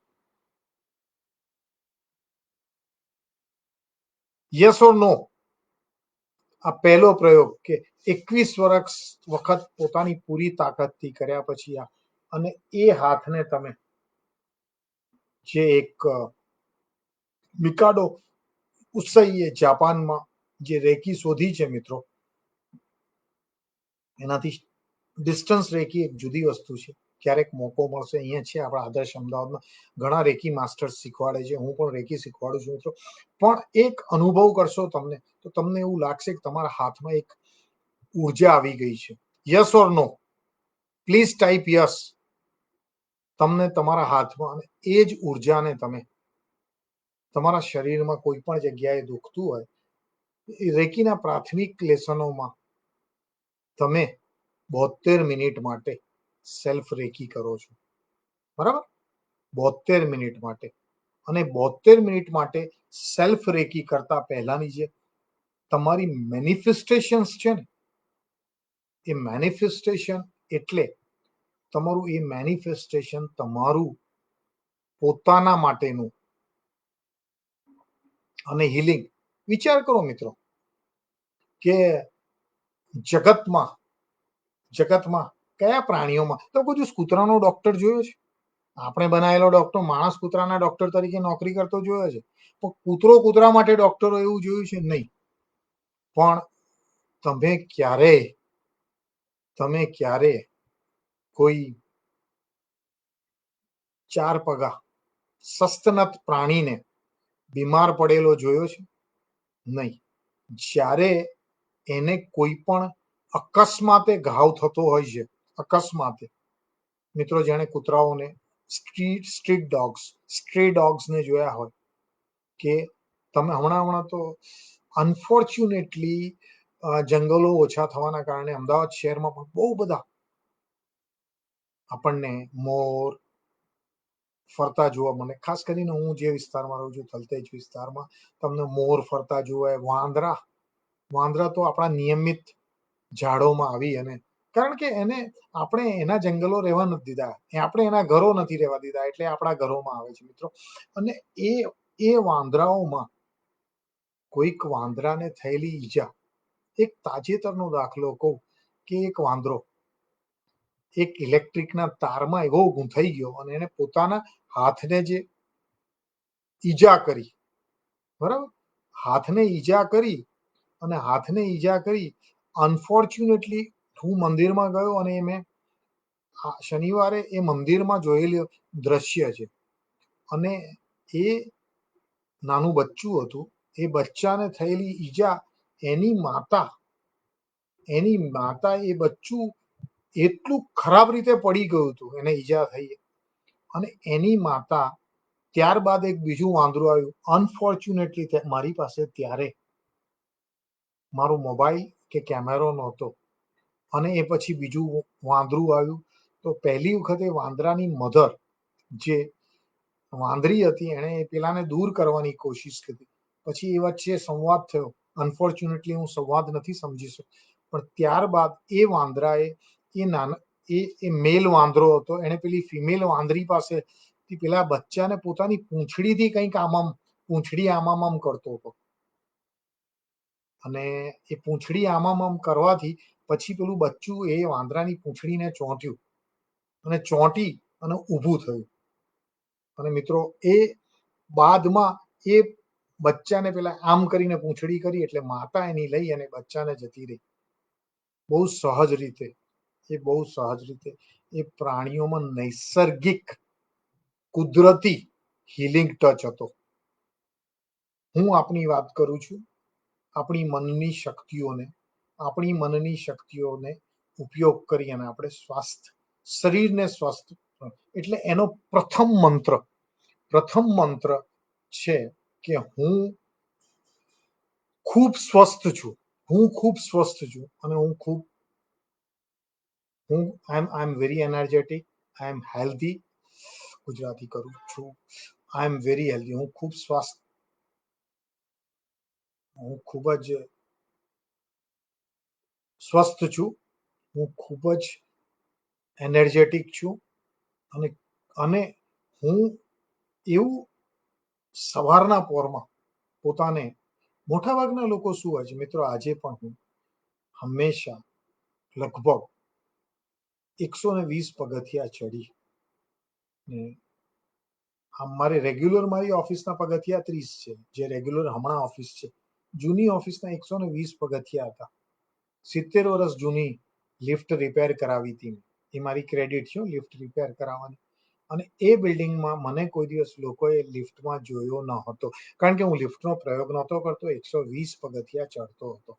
યસ ઓર નો? આ પહેલો પ્રયોગ કે 21 વખત પોતાની પૂરી તાકાતથી કર્યા પછી અને એ હાથને તમે જે એક મિકાડો ઉત્સઈએ જાપાનમાં જે રેકી શોધી છે મિત્રો, એનાથી ડિસ્ટન્સ રેકી એક જુદી વસ્તુ છે. ક્યારેક મોકો મળશે, અહીંયા છે આપણા આદર્શ અમદાવાદમાં ઘણા રેકી માસ્ટર્સ શીખવાડે છે, હું પણ રેકી શીખવાડું છું મિત્રો. પણ એક અનુભવ કરશો તમને તો તમને એવું લાગશે કે તમારા હાથમાં એક ઉર્જા આવી ગઈ છે. Yes or no? Please type yes. તમને તમારા હાથમાં અને એ જ ઉર્જાને તમે તમારા શરીરમાં કોઈ પણ જગ્યાએ દુખતું હોય, રેકીના પ્રાથમિક લેસનોમાં તમે 72 મિનિટ માટે સેલ્ફ રેકી કરો છો, બરાબર? 72 મિનિટ માટે. અને 72 મિનિટ માટે સેલ્ફ રેકી કરતા પહેલાની જે તમારી મેનિફેસ્ટેશન્સ છે ને, એ મેનિફેસ્ટેશન એટલે તમારું એ મેનિફેસ્ટેશન તમારું પોતાના માટેનું અને હિલિંગ. વિચાર કરો મિત્રો કે જગતમાં કયા પ્રાણીઓમાં તો કોઈ દિવસ કૂતરાનો ડોક્ટર જોયો છે? આપણે બનાવેલો ડોક્ટર માણસ કૂતરાના ડોક્ટર તરીકે નોકરી કરતો જોયો છે, પણ કૂતરા માટે ડોક્ટરો એવું જોયું છે નહીં. પણ તમે ક્યારે કોઈ 4 પગા સસ્તનત પ્રાણીને બીમાર પડેલો જોયો છે? નહીં. જ્યારે એને કોઈ પણ અકસ્માતે ઘાવ થતો હોય છે, અકસ્માતે મિત્રો, જેણે કૂતરાઓને સ્ટ્રે ડોગ્સને જોયા હોય કે તમે હમણાં તો અનફોર્ચ્યુનેટલી જંગલો ઓછા થવાના કારણે અમદાવાદ શહેરમાં પણ બહુ બધા આપણને મોર ફરતા જોવા મળે. ખાસ કરીને હું જે વિસ્તારમાં રહું છું, થલતેજ વિસ્તારમાં, તમને મોર ફરતા જોવાય. વાંદરા તો આપણા નિયમિત ઝાડોમાં આવી અને કારણ કે આપણે એના જંગલો રહેવા નથી દીધા, આપણે એના ઘરો નથી રહેવા દીધા, એટલે આપણા ઘરોમાં આવે છે મિત્રો. અને એ વાંદરાઓમાં કોઈક વાંદરાને થયેલી ઈજા, એક તાજેતરનો દાખલો કહું કે એક વાંદરો એક ઇલેક્ટ્રિકના તારમાં એવો ગૂંથાઈ ગયો અને એને પોતાના હાથને જે ઈજા કરી, બરાબર, હાથને ઈજા કરી અનફોર્ચ્યુનેટલી હું મંદિરમાં ગયો અને મેં શનિવારે એ મંદિરમાં જોયેલું દ્રશ્ય છે. અને એ નાનું બચ્ચું હતું, એ બચ્ચાને થયેલી ઈજા, એની માતા એ બચ્ચું એટલું ખરાબ રીતે પડી ગયું હતું, એને ઈજા થઈ. અને એની માતા ત્યારબાદ એક બીજું વાંદરું આવ્યું. અનફોર્ચ્યુનેટલી મારી પાસે ત્યારે મારો મોબાઈલ કે કેમેરો નહોતો અને એ પછી બીજું વાંદરું આવ્યું. તો પહેલી વખતે વાંદરાની મધર જે વાંદરી હતી, એણે પેલાને દૂર કરવાની કોશિશ કરી. પછી એ વચ્ચે સંવાદ થયો. અનફોર્ચ્યુનેટલી હું સંવાદ નથી સમજી શકતો, પણ ત્યારબાદ એ વાંદરાએ એ મેલ વાંદરો હતો, એને પેલી ફિમેલ વાંદરી પાસે પેલા બચ્ચાને પોતાની પૂંછડીથી કંઈક પૂંછડી આમ કરતો હતો, અને એ પૂંછડી આમ કરવાથી પછી પેલું બચ્ચું એ વાંદરાની પૂંછડીને ચોંટ્યું અને ચોંટી અને ઊભું થયું. અને મિત્રો એ બાદમાં એ બચ્ચાને પેલા આમ કરીને પૂંછડી કરી એટલે માતા એની લઈ અને બચ્ચાને જતી રહી. બહુ સહજ રીતે એ પ્રાણીઓમાં નૈસર્ગિક કુદરતી હિલિંગ ટચ હતો. હું આપની વાત કરું છું આપણી મનની શક્તિઓને ઉપયોગ કરી અને આપણે શરીરને સ્વસ્થ, એટલે એનો પ્રથમ મંત્ર છે કે હું ખૂબ સ્વસ્થ છું, અને I am very energetic, I am healthy. Gujarati કરું છું, આઈ એમ વેરી હેલ્ધી. હું ખૂબ જ સ્વસ્થ છું, હું ખૂબ જ એનર્જેટિક છું, અને હું એવું સવારના પોરમાં પોતાને, મોટાભાગના લોકો શું હોય છે મિત્રો, આજે પણ હું હંમેશા લગભગ 120 પગથિયા ચડી, મારી રેગ્યુલર મારી ઓફિસના પગથિયા 30 છે, જે રેગ્યુલર હમણાં ઓફિસ છે. જૂની ઓફિસના 120 પગથિયા હતા. 70 વર્ષ જૂની લિફ્ટ રિપેર કરાવી હતી. એ મારી ક્રેડિટ છે લિફ્ટ રિપેર કરાવવાની. અને એ બિલ્ડિંગમાં મને કોઈ દિવસ લોકોએ લિફ્ટમાં જોયો ન હતો, કારણ કે હું લિફ્ટનો પ્રયોગ નહોતો કરતો. 120 પગથિયા ચડતો હતો,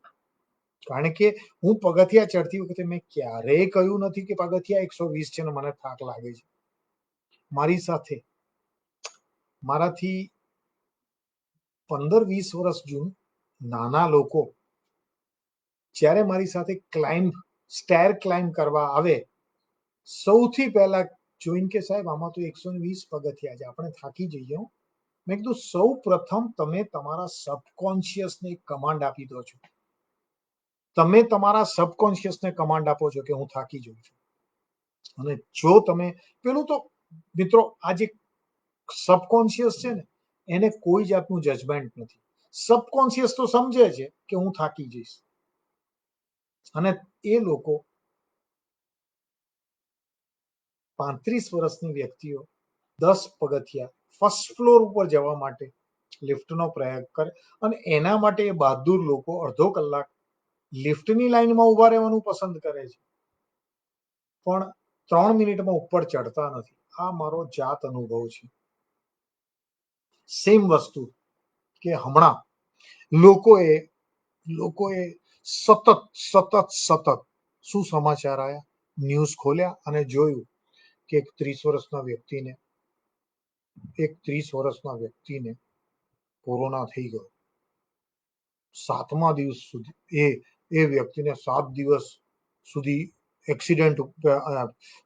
કારણ કે હું પગથિયા ચડતી વખતે મેં ક્યારેય કહ્યું નથી કે પગથિયા 120 છે ને મને થાક લાગે છે. મારાથી 15-20 વર્ષ નાના લોકો જ્યારે મારી સાથે સ્ટેર ક્લાઇમ્બ કરવા આવે, સૌથી પહેલા જોઈને કે સાહેબ આમાં તો 120 પગથિયા છે, આપણે થાકી જઈએ. મેં કીધું સૌ પ્રથમ તમે તમારા સબકોન્શિયસને કમાન્ડ આપી દો છો. તમે તમારા સબકોન્શિયસને કમાન્ડ આપો છો કે હું થાકી જઉં છું. અને જો તમે પેલું તો મિત્રો, આ જે સબકોન્શિયસ છે ને, એને કોઈ જાતનું જજમેન્ટ નથી. સબકોન્શિયસ તો સમજે છે કે હું થાકી જઈશ, અને એ લોકો 35 વર્ષની વ્યક્તિઓ 10 પગથિયા ફર્સ્ટ ફ્લોર ઉપર જવા માટે લિફ્ટનો પ્રયાસ કરે, અને એના માટે એ બહાદુર લોકો અડધો કલાક લિફ્ટની લાઈનમાં ઉભા રહેવાનું પસંદ કરે છે, પણ 3 મિનિટમાં ઉપર ચડતા નથી. આ મારો જાત અનુભવ છે. સેમ વસ્તુ કે હમણાં લોકોએ સતત શું સમાચાર આવ્યા, ન્યૂઝ ખોલ્યા અને જોયું કે એક 30 વર્ષના વ્યક્તિને કોરોના થઈ ગયો. 7મા દિવસ સુધી એ વ્યક્તિને 7 દિવસ સુધી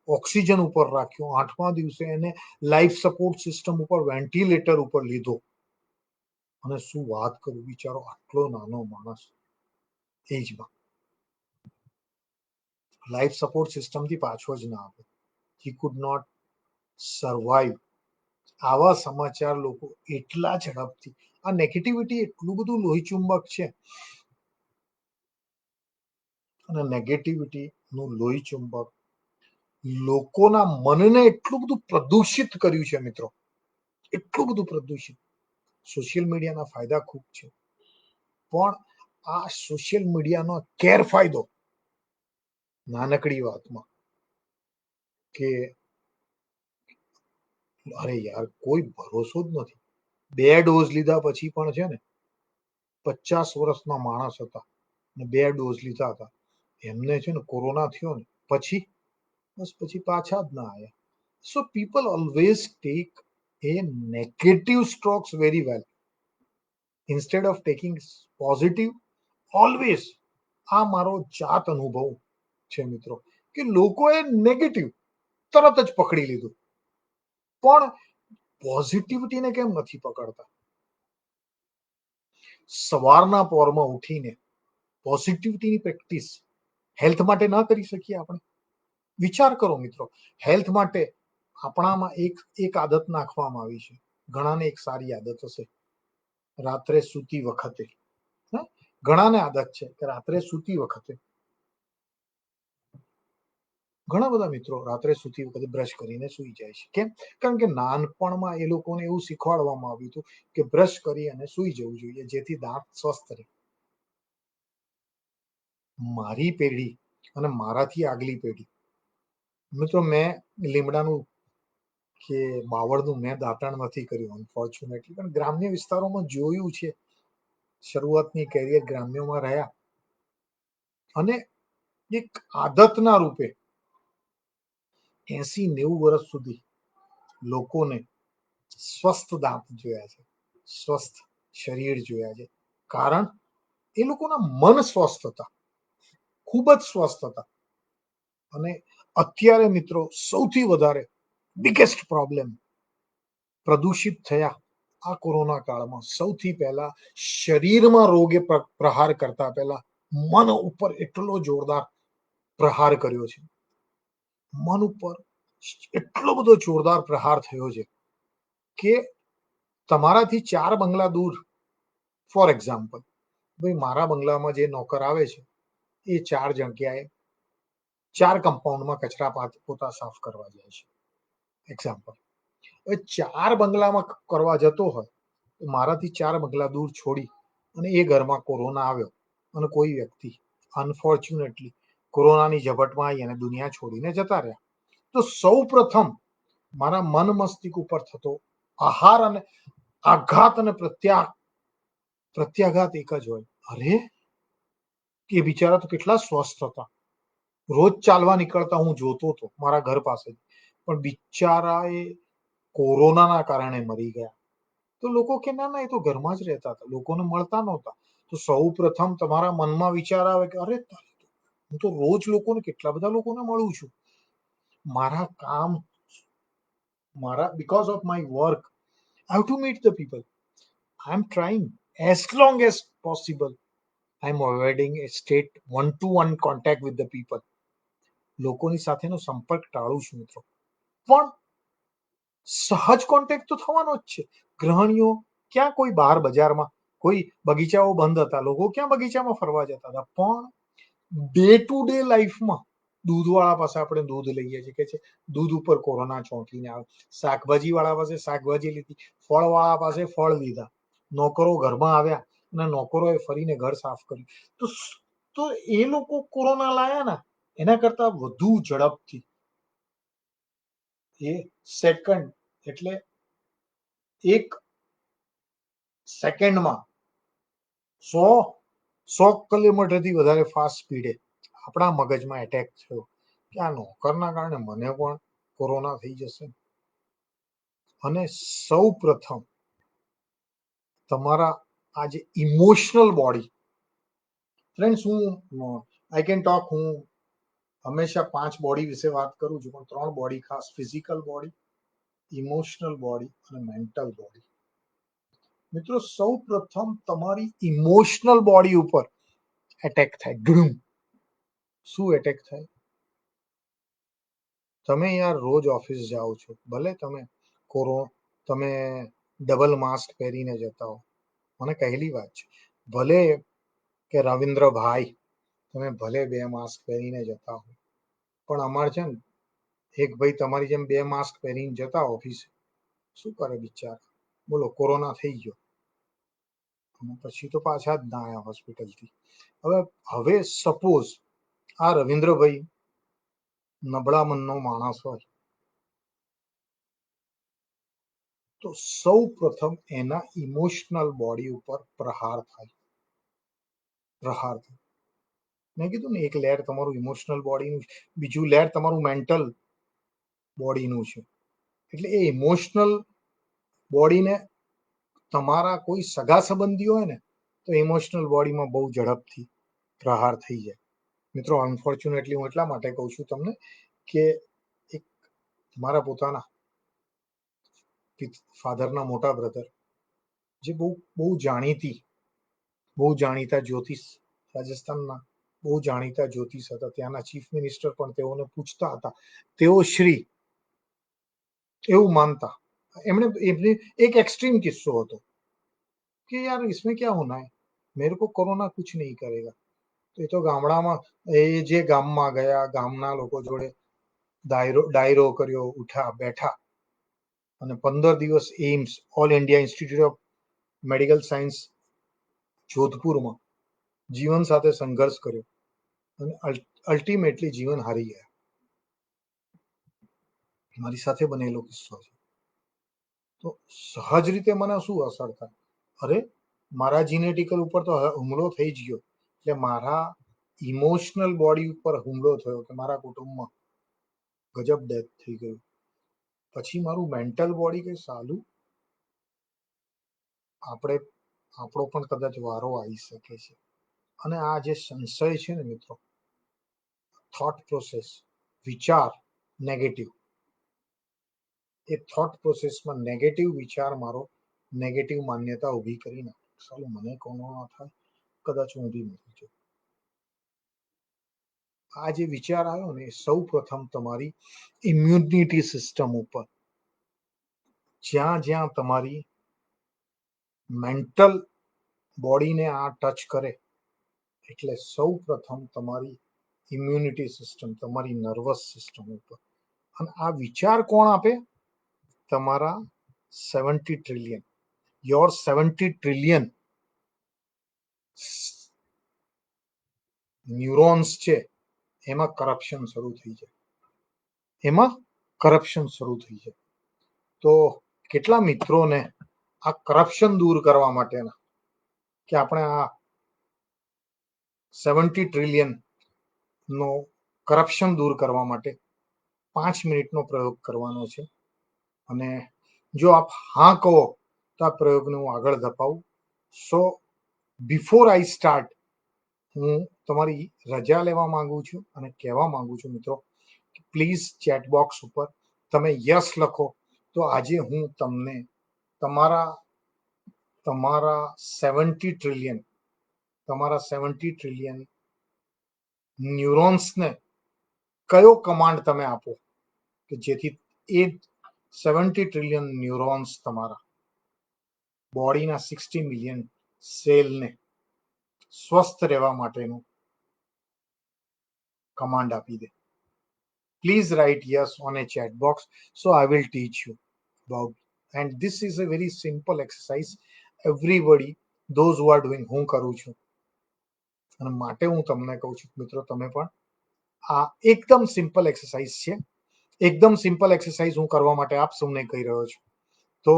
ઓક્સિજન ઉપર રાખ્યો. 8મા દિવસે એને લાઈફ સપોર્ટ સિસ્ટમ ઉપર, વેન્ટિલેટર ઉપર લીધો. અને શું વાત કરું, બિચારો આટલો નાનો માણસ એજમાં લાઈફ સપોર્ટ સિસ્ટમથી પાછો જ ના આવે. He could not survive. આવા સમાચાર લોકો એટલા ઝડપથી, આ નેગેટિવિટી એટલું બધું લોહીચુંબક છે, અને નેગેટિવિટીનું લોહીચુંબક લોકોના મનને એટલું બધું પ્રદૂષિત કર્યું છે મિત્રો, એટલું બધું પ્રદૂષિત. સોશિયલ મીડિયાના ફાયદા ખૂબ છે, પણ આ સોશિયલ મીડિયાનો ગેરફાયદો નાનકડી વાતમાં કે અરે યાર કોઈ ભરોસો જ નથી. 2 ડોઝ લીધા પછી પણ છે ને, 50 વર્ષના માણસ હતા ને 2 ડોઝ લીધા હતા, એમને છે ને કોરોના થયો ને પછી પાછા જ ના આવ્યા. So people always take a negative strokes very well instead of taking positive. Always આ મારો જાત અનુભવ છે મિત્રો, કે લોકોએ નેગેટિવ તરત જ પકડી લીધું, પણ પોઝિટિવિટીને કેમ નથી પકડતા? સવારના પોરમાં ઉઠીને પોઝિટિવિટીની પ્રેક્ટિસ હેલ્થ માટે ન કરી શકીએ આપણે? વિચાર કરો મિત્રો, હેલ્થ માટે આપણામાં એક આદત નાખવામાં આવી છે. ઘણાને એક સારી આદત હશે, રાત્રે સૂતી વખતે ઘણાને આદત છે કે રાત્રે સૂતી વખતે, ઘણા બધા મિત્રો રાત્રે સૂતી વખતે બ્રશ કરીને સૂઈ જાય છે. કેમ? કારણ કે નાનપણમાં એ લોકોને એવું શીખવાડવામાં આવ્યું હતું કે બ્રશ કરી અને સૂઈ જવું જોઈએ, જેથી દાંત સ્વસ્થ રહે. મારી પેઢી અને મારાથી આગલી પેઢી, મિત્રો મેં લીમડાનું કે બાવળનું મેં દાંતણ નથી કર્યું અનફોર્ચ્યુનેટલી, પણ ગ્રામ્ય વિસ્તારોમાં જોયું છે. શરૂઆતની કેરિયર ગ્રામ્યમાં રહ્યા અને એક આદતના રૂપે 80-90 વર્ષ સુધી લોકોને સ્વસ્થ દાંત જોયા છે, સ્વસ્થ શરીર જોયા છે. કારણ એ લોકોના મન સ્વસ્થ હતા, ખૂબ જ સ્વસ્થ હતા. અને અત્યારે મિત્રો સૌથી વધારે બિગેસ્ટ પ્રોબ્લેમ પ્રદૂષિત થયા આ કોરોના કાળમાં. સૌથી પહેલા શરીરમાં રોગે પ્રહાર કરતા પહેલા મન ઉપર એટલો જોરદાર પ્રહાર કર્યો છે. મન ઉપર એટલો બધો જોરદાર પ્રહાર થયો છે કે તમારાથી 4 બંગલા દૂર, ફોર એક્ઝામ્પલ, ભાઈ મારા બંગલામાં જે નોકર આવે છે એ 4 જગ્યાએ 4 કમ્પાઉન્ડમાં કચરા પોતા સાફ કરવા જાય છે. એક્ઝામ્પલ. હવે 4 બંગલામાં કરવા જતો હોય તો મારાથી 4 બંગલા દૂર છોડી અને એ ઘરમાં કોરોના આવ્યો અને કોઈ વ્યક્તિ અનફોર્ચ્યુનેટલી કોરોનાની ઝપટમાં આવી અને દુનિયા છોડીને જતા રહ્યા, તો સૌ પ્રથમ મારા મન મસ્તિષ્ક ઉપર થતો આહાર અને આઘાત અને પ્રત્યાઘાત એક જ હોય, અરે એ બિચારા તો કેટલા સ્વસ્થ હતા, રોજ ચાલવા નીકળતા હું જોતો હતો મારા ઘર પાસે, પણ બિચારા એ કોરોનાના કારણે મરી ગયા. તો લોકો કે ના ના એ તો ઘરમાં જ રહેતા હતા, લોકોને મળતા નહોતા. તો સૌ પ્રથમ તમારા મનમાં વિચાર આવે કે અરે હું તો રોજ લોકોને કેટલા બધા લોકોને મળું છું. મારા કામ, મારા because of my work I have to meet the people. I am trying as long as possible. I am avoiding a state one-to-one contact with the people. લોકોની સાથેનો સંપર્ક ટાળું છું મિત્રો, પણ સહજ કોન્ટેક્ટ તો થવાનો જ છે. ગૃહિણીઓ ક્યાં કોઈ બહાર બજારમાં, કોઈ બગીચાઓ બંધ હતા, લોકો ક્યાં બગીચામાં ફરવા જતા હતા, પણ ડે ટુ ડે લાઈફમાં દૂધવાળા પાસે આપણે દૂધ લઈએ છીએ કે છે દૂધ ઉપર કોરોના ચોંટીને આવે, શાકભાજી વાળા પાસે શાકભાજી લીધી, ફળ વાળા પાસે ફળ લીધા, નોકરો ઘરમાં આવ્યા અને નોકરોએ ફરીને ઘર સાફ કર્યું. તો એ લોકો કોરોના લાયા ને એના કરતા વધુ ઝડપથી એ સેકન્ડ, એટલે એક સેકન્ડમાં 100 કિલોમીટરથી વધારે ફાસ્ટ સ્પીડે આપણા મગજમાં એટેક થયો કે આ નોકરના કારણે મને પણ કોરોના થઈ જશે. અને સૌ પ્રથમ તમારા આ જે ઇમોશનલ બોડી, ફ્રેન્ડ્સ હું આઈ કેન ટોક, હું હંમેશા 5 બોડી વિશે વાત કરું છું, પણ 3 બોડી ખાસ: ફિઝિકલ બોડી, ઇમોશનલ બોડી અને મેન્ટલ બોડી. મિત્રો સૌ પ્રથમ તમારી ઇમોશનલ બોડી ઉપર એટેક થાય. ધૂમ. શું એટેક થાય? તમે યાર રોજ ઓફિસ જાઓ છો, ભલે તમે ડબલ માસ્ક પહેરીને જતા હો, મને કહેલી વાત છે, ભલે કે રવિન્દ્રભાઈ તમે ભલે 2 માસ્ક પહેરીને જતા હો, પણ અમારે છે ને એક ભાઈ તમારી જેમ 2 માસ્ક પહેરીને જતા ઓફિસે, શું કરે બિચારા, બોલો કોરોના થઈ ગયો અને પછી તો પાછા જ ના આવ્યા હોસ્પિટલથી. હવે સપોઝ આ રવિન્દ્રભાઈ નબળા મનનો માણસ હોય તો સૌ પ્રથમ એના ઇમોશનલ બોડી ઉપર પ્રહાર થાય. મેં કીધું ને, એક લેયર તમારું ઇમોશનલ બોડીનું, બીજું લેયર તમારું મેન્ટલ બોડીનું છે. એટલે એ ઇમોશનલ બોડીને તમારા કોઈ સગા સંબંધી હોય ને તો ઇમોશનલ બોડીમાં બહુ ઝડપથી પ્રહાર થઈ જાય. મિત્રો અનફોર્ચ્યુનેટલી હું એટલા માટે કહું છું તમને કે એક મારા પોતાના ફાધરના મોટા બ્રધર, જે બહુ જાણીતા જ્યોતિષ, રાજસ્થાનના બહુ જાણીતા જ્યોતિષ હતા, ત્યાંના ચીફ મિનિસ્ટર પણ તેઓને પૂછતા હતા. તેઓ શ્રી એવું માનતા. એમણે એમને એક एक्सट्रीम કિસ્સો હતો કે यार इसमें क्या होना है, मेरे को कोरोना कुछ नहीं करेगा. તો એ તો ગામડામાં એ જે ગામમાં ગયા, ગામના લોકો જોડે ડાયરો કર્યો, ઉઠા બેઠા અને 15 દિવસ AIIMS All India Institute of Medical Science જોધપુરમાં જીવન સાથે સંઘર્ષ કર્યો અને અલ્ટિમેટલી જીવન હારી ગયા. મારી સાથે બનેલો કિસ્સો છે. તો સહજ રીતે મને શું અસર થાય? અરે મારા જીનેટિકલ ઉપર તો હુમલો થઈ જ ગયો, એટલે મારા ઇમોશનલ બોડી ઉપર હુમલો થયો કે મારા કુટુંબમાં ગજબ ડેથ થઈ ગયું. પછી મારું મેન્ટલ બોડી કે સાલું આપણે આપણો પણ કદાચ વારો આવી શકે છે. અને આ જે સંશય છે ને મિત્રો, થોટ પ્રોસેસ, વિચાર નેગેટિવ, એ થોટ પ્રોસેસમાં નેગેટિવ વિચાર મારો નેગેટિવ માન્યતા ઊભી કરી નાખે. સાલું મને કોરોના થાય, કદાચ હું બી મરી જાઉં. આ જે વિચાર આવ્યો ને, સૌ પ્રથમ તમારી ઇમ્યુનિટી સિસ્ટમ ઉપર, જ્યાં જ્યાં તમારી મેન્ટલ બોડીને આ ટચ કરે, એટલે સૌ પ્રથમ તમારી ઇમ્યુનિટી સિસ્ટમ, તમારી નર્વસ સિસ્ટમ ઉપર. અને આ વિચાર કોણ આપે? તમારા 70 ટ્રિલિયન, યોર 70 ટ્રિલિયન ન્યુરોન્સ છે, એમાં કરપ્શન શરૂ થઈ જાય. એમાં કરપ્શન શરૂ થઈ જાય. તો કેટલા મિત્રોને આ કરપ્શન દૂર કરવા માટેના, કે આપણે આ 70 ટ્રિલિયન નો કરપ્શન દૂર કરવા માટે 5 મિનિટનો પ્રયોગ કરવાનો છે. અને જો આપ હા કહો તો આ પ્રયોગને હું આગળ ધપાવું. સો બિફોર આઈ સ્ટાર્ટ, હું તમારી રજા લેવા માંગુ છું અને કહેવા માંગુ છું મિત્રો, પ્લીઝ ચેટ બોક્સ ઉપર તમે યસ લખો, તો આજે હું તમને તમારા 70 ટ્રિલિયન ન્યુરોન્સને કયો કમાન્ડ તમે આપો કે જેથી એ 70 ટ્રિલિયન ન્યુરોન્સ તમારા બોડીના 60 મિલિયન સેલને સ્વસ્થ રહેવા માટેનું કમાન્ડ આપી દે. Please write yes on a chat box, so I will teach you about. And this is a very simple exercise. Everybody, those who are doing, હું કરું છું અને માટે હું તમને કહું છું મિત્રો, તમે પણ આ એકદમ સિમ્પલ એક્સરસાઇઝ છે. એકદમ સિમ્પલ એક્સરસાઇઝ હું કરવા માટે આપ સૌને કહી રહ્યો છું. તો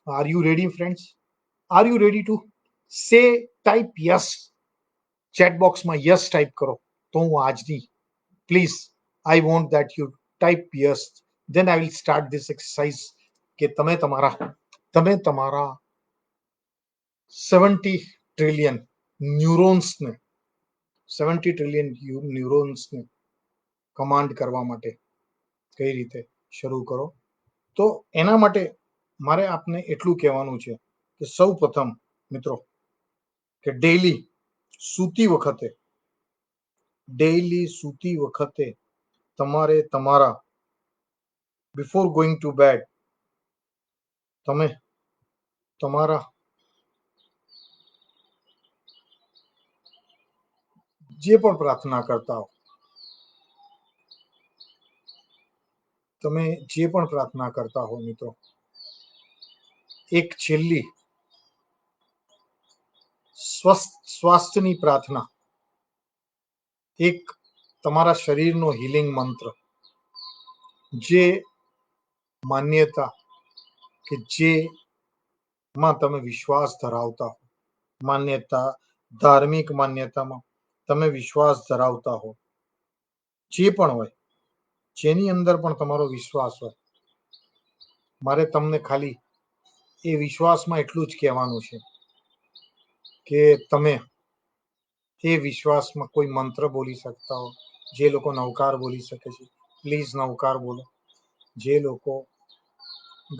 are you ready friends? Are you ready to say type yes? Chat બોક્સમાં યસ ટાઈપ કરો તો હું આજની, please I want that you type yes. Then I will start this exercise. કે તમે તમારા 70 ટ્રિલિયન ન્યુરોન્સને 70 ટ્રિલિયન ન્યુરોન્સને કમાન્ડ કરવા માટે કઈ રીતે શરૂ કરો. તો એના માટે મારે આપને એટલું કહેવાનું છે કે સૌ પ્રથમ મિત્રો, કે ડેઈલી સૂતી વખતે તમારે તમારા બિફોર ગોઈંગ ટુ બેડ તમે તમારા જે પણ પ્રાર્થના કરતા હો, તમે જે પણ પ્રાર્થના કરતા હો મિત્રો, એક છેલ્લી સ્વાસ્થ્યની પ્રાર્થના, એક તમારા શરીરનો હિલિંગ મંત્ર, જે માન્યતા કે જેમાં તમે વિશ્વાસ ધરાવતા હો, માન્યતા, ધાર્મિક માન્યતામાં તમે વિશ્વાસ ધરાવતા હો, જે પણ હોય, જેની અંદર પણ તમારો વિશ્વાસ હોય, મારે તમને ખાલી એ વિશ્વાસમાં એટલું જ કહેવાનું છે કે તમે એ વિશ્વાસમાં કોઈ મંત્ર બોલી શકતા હો. જે લોકો નવકાર બોલી શકે છે, પ્લીઝ નવકાર બોલો. જે લોકો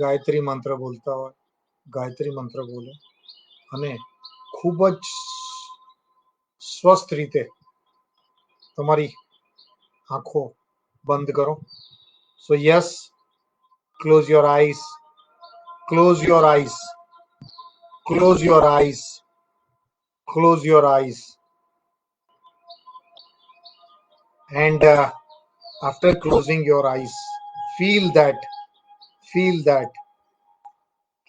ગાયત્રી મંત્ર બોલતા હોય, ગાયત્રી મંત્ર બોલો. અને ખૂબ જ સ્વસ્થ રીતે તમારી આંખો બંધ કરો. સો yes, Close your eyes. Close your eyes. Close your eyes. Close your eyes. And after closing your eyes, feel that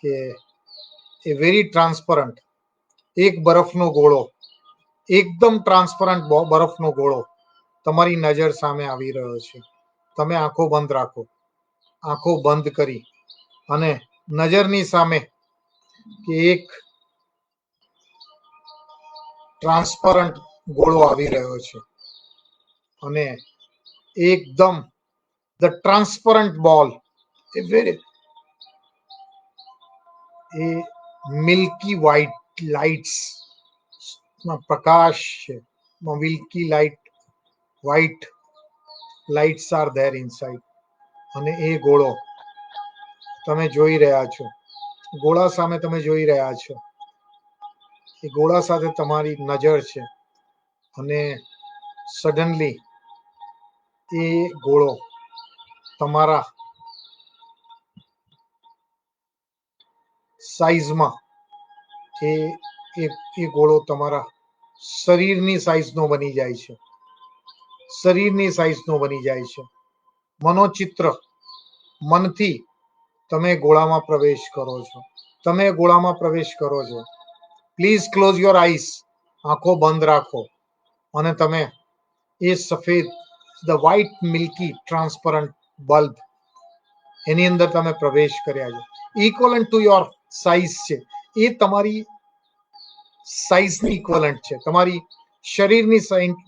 કે એ વેરી ટ્રાન્સપરન્ટ એક બરફનો ગોળો, એકદમ ટ્રાન્સપરન્ટ બરફનો ગોળો તમારી નજર સામે આવી રહ્યો છે. તમે આંખો બંધ રાખો, આંખો બંધ કરી અને નજરની સામે કે એક ટ્રાન્સપરન્ટ ગોળો આવી રહ્યો છે અને એકદમ ધ ટ્રાન્સપરન્ટ બોલ એ મિલ્કી વ્હાઇટ લાઇટ્સ પ્રકાશ છે, milky light white lights are there inside. અને એ ગોળો તમે જોઈ રહ્યા છો, ગોળા સામે તમે જોઈ રહ્યા છો, એ ગોળા સાથે તમારી નજર છે અને સડનલી એ ગોળો તમારા સાઈઝમાં એ ગોળો તમારા શરીરની સાઈઝનો બની જાય છે, શરીરની સાઈઝનો બની જાય છે. મનોચિત્ર મનથી તમે ગોળામાં પ્રવેશ કરો છો, તમે ગોળામાં પ્રવેશ કરો છો. Please close your eyes. આંખો બંધ રાખો અને તમે એ સફેદ the white milky transparent bulb એની અંદર તમે પ્રવેશ કર્યા છો. ઇક્વલન્ટ ટુ યોર સાઈઝ છે, એ તમારી સાઈઝની ઇક્વલન્ટ છે, તમારી શરીરની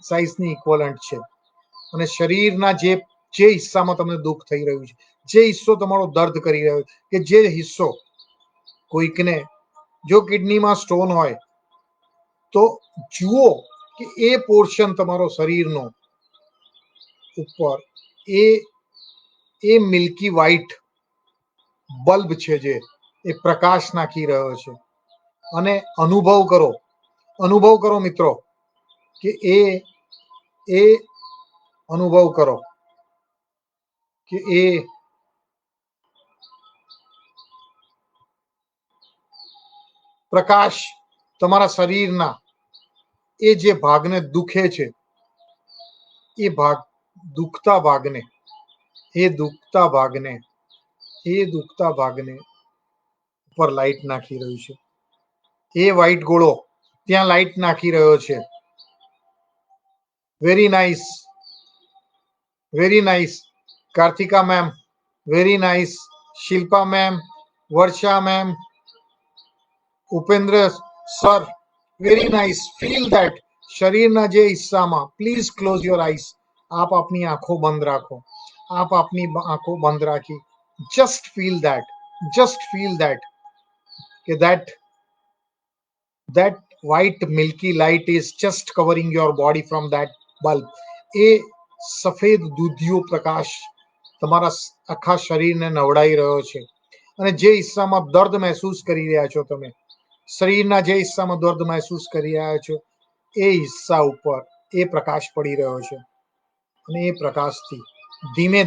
સાઈઝની ઇક્વલન્ટ છે. અને શરીરના જે હિસ્સામાં તમને દુઃખ થઈ રહ્યું છે, જે હિસ્સો તમારો દર્દ કરી રહ્યો છે, કે જે હિસ્સો કોઈકને જો કિડનીમાં સ્ટોન હોય તો જુઓ કે એ પોર્શન તમારો શરીરનો ઉપર એ મિલ્કી વ્હાઇટ બલ્બ છે જે એ પ્રકાશ નાખી રહ્યો છે. અને અનુભવ કરો મિત્રો કે એ અનુભવ કરો કે એ પ્રકાશ તમારા શરીરના એ જે ભાગને દુખે છે, એ દુખતા ભાગને ઉપર લાઈટ નાખી રહ્યું છે. એ વ્હાઈટ ગોળો ત્યાં લાઈટ નાખી રહ્યો છે. Very nice, very nice. Kartika ma'am, very nice. Shilpa ma'am, Varsha ma'am, Upendra sir, very nice. Feel that શરીરના જે હિસ્સામાં, પ્લીઝ ક્લોઝ યોર આઈસ. આપ આપની આંખો બંધ રાખો, આપ આપની આંખો બંધ રાખી જસ્ટ ફીલ ધેટ કે that white milky light is just covering your body from that bulb. એ સફેદ દૂધિયો પ્રકાશ તમારા આખા શરીરને નવડાવી રહ્યો છે. અને જે હિસ્સામાં દર્દ મહેસૂસ કરી રહ્યા છો, તમે શરીરના જે હિસ્સામાં દર્દ મહેસૂસ કરી રહ્યા છો, એ હિસ્સા ઉપર એ પ્રકાશ પડી રહ્યો છે. અને એ પ્રકાશથી ધીમે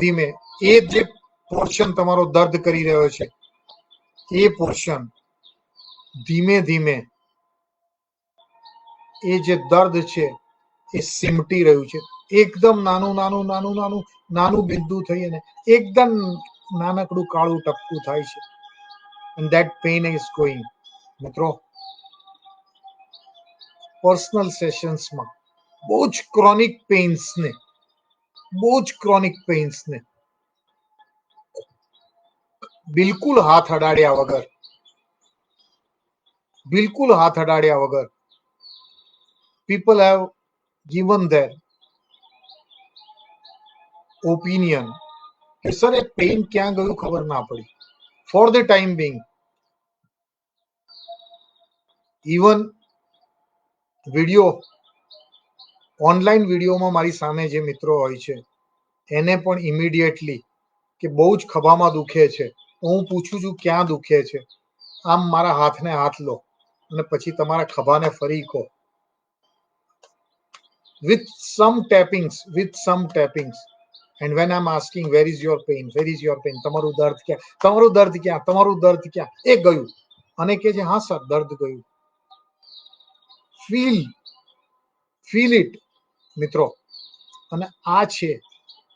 ધીમે એ જે પોર્શન તમારો દર્દ કરી રહ્યો છે, એ પોર્શન ધીમે એ જે દર્દ છે એ સિમટી રહ્યું છે. એકદમ નાનું બિંદુ થઈને એકદમ નાનકડું કાળું ટપકું થાય છે. and that pain is going. મિત્રો, પર્સનલ સેશન્સમાં બહુ જ ક્રોનિક પેઇન્સને બિલકુલ હાથ અડાડ્યા વગર people have given their opinion કે સર એ પેઇન ક્યાં ગયું ખબર ના પડી. For the time Bing even video online વિડીયોમાં મારી સામે જે મિત્રો હોય છે એને પણ ઇમિડિયેટલી કે બહુ જ ખભામાં દુખે છે, હું પૂછું છું ક્યાં દુખે છે, આમ મારા હાથને હાથ લો અને પછી તમારા ખભાને ફરી કહો with some tappings. And when I'm asking, where is your pain, તમારું દર્દ ક્યાં, એ ગયું, અને કે છે હા સર દર્દ ગયું. ફીલ ઇટ મિત્રો. અને આ છે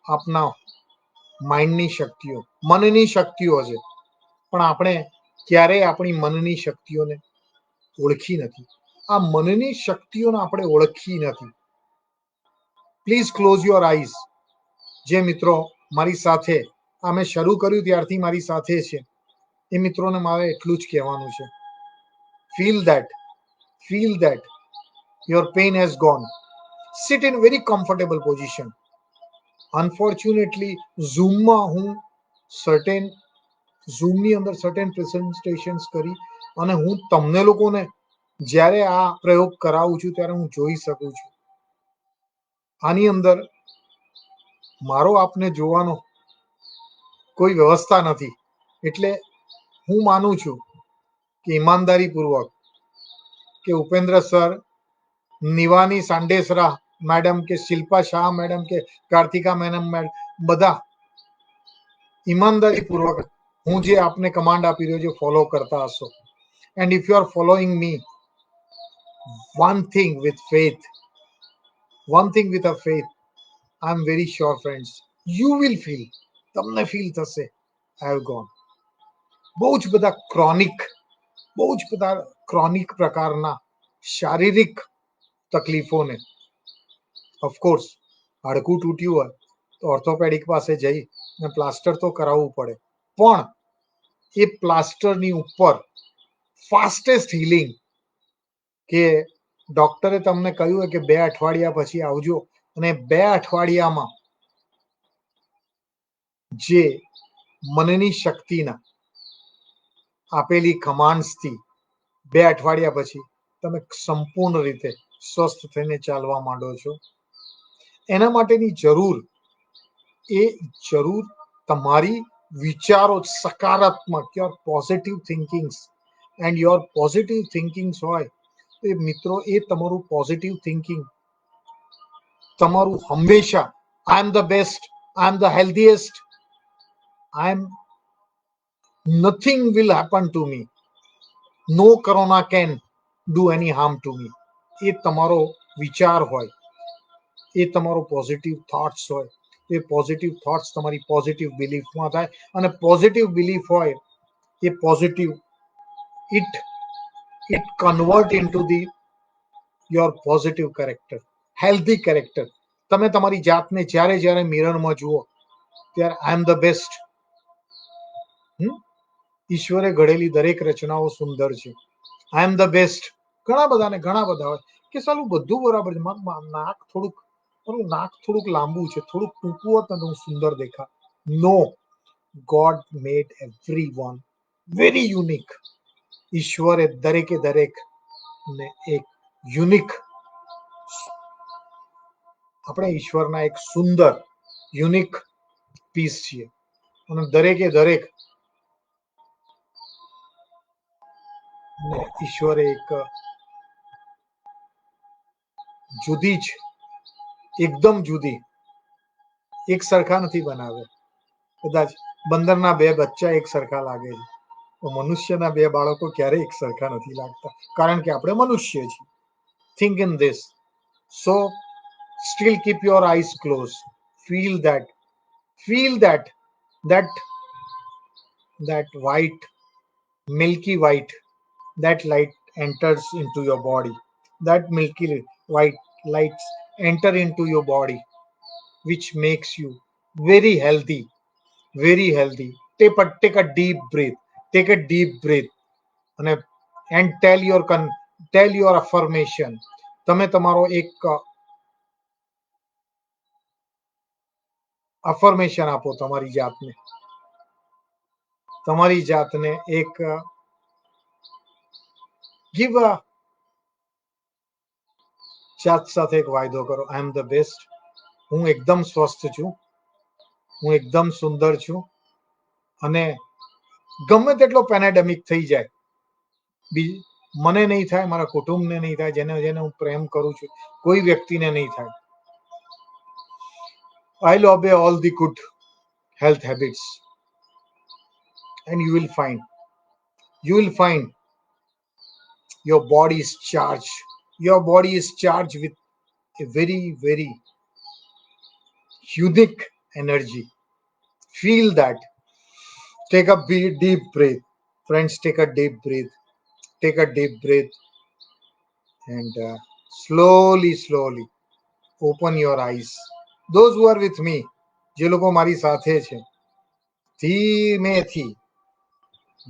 આપના માઇન્ડની શક્તિઓ, મનની શક્તિઓ છે. પણ આપણે ક્યારેય આપણી મનની શક્તિઓને ઓળખી નથી. આ મનની શક્તિઓને આપણે ઓળખી નથી. Please close your eyes. જે મિત્રો મારી સાથે આ મેં શરૂ કર્યું ત્યારથી મારી સાથે છે, એ મિત્રોને મારે એટલું જ કહેવાનું છે, feel that your pain has gone. Sit in very comfortable position. Unfortunately ઝૂમમાં હું ઝૂમની અંદર સર્ટેન પ્રેઝન્ટેશન્સ કરી, અને હું તમને લોકોને જ્યારે આ પ્રયોગ કરાવું છું ત્યારે હું જોઈ શકું છું. આની અંદર મારો આપને જોવાનો કોઈ વ્યવસ્થા નથી. એટલે હું માનું છું કે ઈમાનદારીપૂર્વક કે ઉપેન્દ્ર સર, નિવાની સાંડેસરા મેડમ, કે શિલ્પા શાહ મેડમ, કે કાર્તિકા મેડમ, બધા ઈમાનદારીપૂર્વક હું જે આપને કમાન્ડ આપી રહ્યો છું ફોલો કરતા હશો. And if you R following me, one thing with faith, I am very sure friends, you will feel, તમને ફીલ થશે, I have gone. બહુ જ બધા ક્રોનિક પ્રકારના શારીરિક તકલીફોને, ઓફકોર્સ હાડકું તૂટ્યું હોય તો ઓર્થોપેડિક પાસે જઈ ને પ્લાસ્ટર તો કરાવવું પડે, પણ એ પ્લાસ્ટરની ઉપર ફાસ્ટેસ્ટ હીલિંગ, કે ડોક્ટરે તમને કહ્યું કે 2 અઠવાડિયા પછી આવજો, અને 2 અઠવાડિયામાં જે મનની શક્તિના આપેલી કમાન્ડ્સથી 2 અઠવાડિયા પછી તમે સંપૂર્ણ રીતે સ્વસ્થ થઈને ચાલવા માંડો છો. એના માટેની જરૂર તમારી વિચારો સકારાત્મક, your positive thinkings, and your positive thinkings હોય તો એ મિત્રો, એ તમારું પોઝિટિવ થિંકિંગ તમારું હંમેશા I am the best, I am the healthiest, nothing will happen to me, no corona can do any harm to me, એ તમારો વિચાર હોય, એ તમારો પોઝિટિવ થોટ્સ હોય, એ પોઝિટિવ થોટ્સ તમારી પોઝિટિવ બિલીફમાં થાય, અને પોઝિટિવ બિલીફ હોય એ positive, it convert into the your positive character, healthy character. તમે તમારી જાતને જ્યારે મિરરમાં જુઓ ત્યારે આઈ એમ ધ બેસ્ટ. ઈશ્વરે ઘડેલી દરેક રચનાઓ સુંદર છે. આઈ એમ ધ બેસ્ટ. ઘણા બધા હોય કે સાલું બધું બરાબર છે, મારું નાક થોડુંક લાંબુ છે, થોડુંક ટૂંકું હોત ને હું સુંદર દેખા. નો, ગોડ મેડ એવરીવન વેરી યુનિક. ઈશ્વરે દરેકે ને એક યુનિક, આપણે ઈશ્વરના એક સુંદર યુનિક પીસ છીએ, અને દરેકે ઈશ્વરે એક જુદી જ, એકદમ જુદી, એક સરખા નથી બનાવ્યા. કદાચ બંદરના 2 બચ્ચા એક સરખા લાગે છે, તો મનુષ્યના 2 બાળકો ક્યારેય એક સરખા નથી લાગતા, કારણ કે આપણે મનુષ્ય છીએ. Think in this. So still keep your eyes closed. Feel that white, milky white, that light enters into your body. That milky white lights enter into your body, which makes you very healthy, very healthy. Take a deep breath. And tell your affirmation. તમે તમારો એક affirmation આપો તમારી જાતને એક give જાત સાથે એક વાયદો કરો. આઈ એમ ધ બેસ્ટ. હું એકદમ સ્વસ્થ છું, હું એકદમ સુંદર છું, અને ગમે તેટલો પેનેડેમિક થઈ જાય, મને નહીં થાય, મારા કુટુંબને નહીં થાય, જેને જેને હું પ્રેમ કરું છું કોઈ વ્યક્તિને નહીં થાય. I'll obey all the good health habits, and you will find your body is charged. Your body is charged with a very, very unique energy. Feel that. Take a deep breath. Friends, take a deep breath. Take a deep breath and slowly, slowly open your eyes. Those who are with me, જે લોકો મારી સાથે છે, ધીમેથી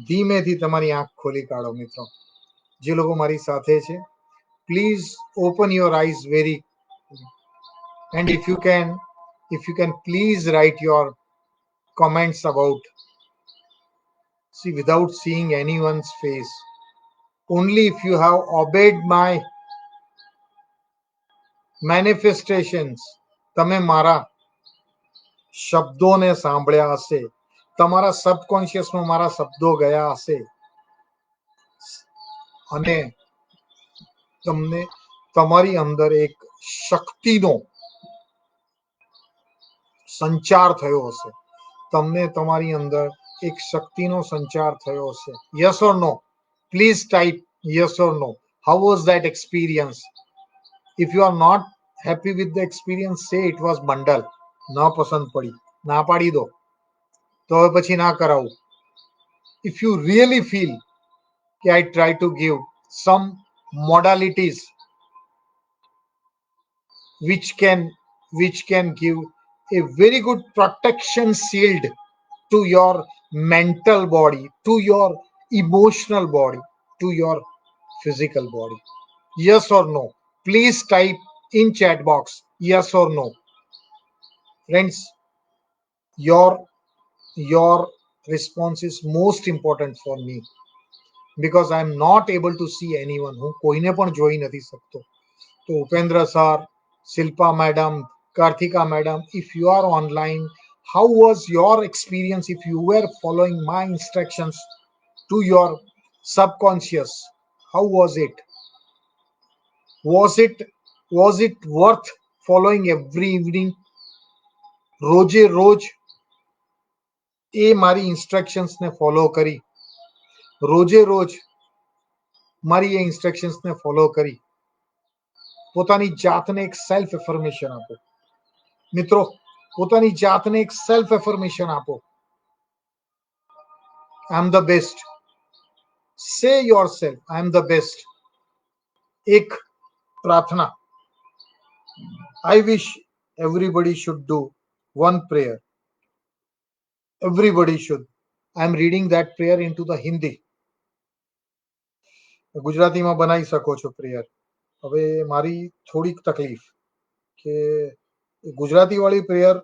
ધીમેથી તમારી આંખ ખોલી કાઢો મિત્રો. જે લોકો મારી સાથે છે, please open your eyes very, and if you can please write your comments about, see, without seeing anyone's face, only if you have obeyed my manifestations, તમે મારા શબ્દોને સાંભળ્યા હશે, તમારા સબકોન્શિયસમાં મારા શબ્દો ગયા હશે અને તમને તમારી અંદર એક શક્તિનો સંચાર થયો હશે, તમને તમારી અંદર એક શક્તિનો સંચાર થયો હશે. Yes or no? Please type yes or no. How was that experience? If you are not happy with the experience, say it was bundle. ના પસંદ પડી, ના પાડી દો, તો હવે પછી ના કરાવું. If you really feel કે I try to give some modalities which can give a very good protection shield to your mental body, to your emotional body, to your physical body. Yes or no? Please type in chat box yes or no. Friends, your response is most important for me, because I am not able to see anyone. હું કોઈને પણ જોઈ નથી શકતો. તો Upendra sir, Shilpa madam, Kartika madam, if you are online, how was your experience if you were following my instructions to your subconscious? How was it? Was it worth following every evening? રોજે રોજ એ મારી ઇન્સ્ટ્રક્શન્સને ફોલો કરી, રોજે રોજ મારી એ ઇન્સ્ટ્રક્શન્સને ફોલો કરી પોતાની જાતને એક સેલ્ફ એફર્મેશન આપો. મિત્રો, પોતાની જાતને એક સેલ્ફ એફર્મેશન આપો. આઈ એમ ધ બેસ્ટ. સે yourself, I am the best. એક પ્રાર્થના. I wish everybody should do one prayer. Everybody should. I am reading that prayer into the Hindi. ગુજરાતીમાં બનાવી શકો છો પ્રેયર. હવે મારી થોડીક તકલીફ કે ગુજરાતી વાળી પ્રેયર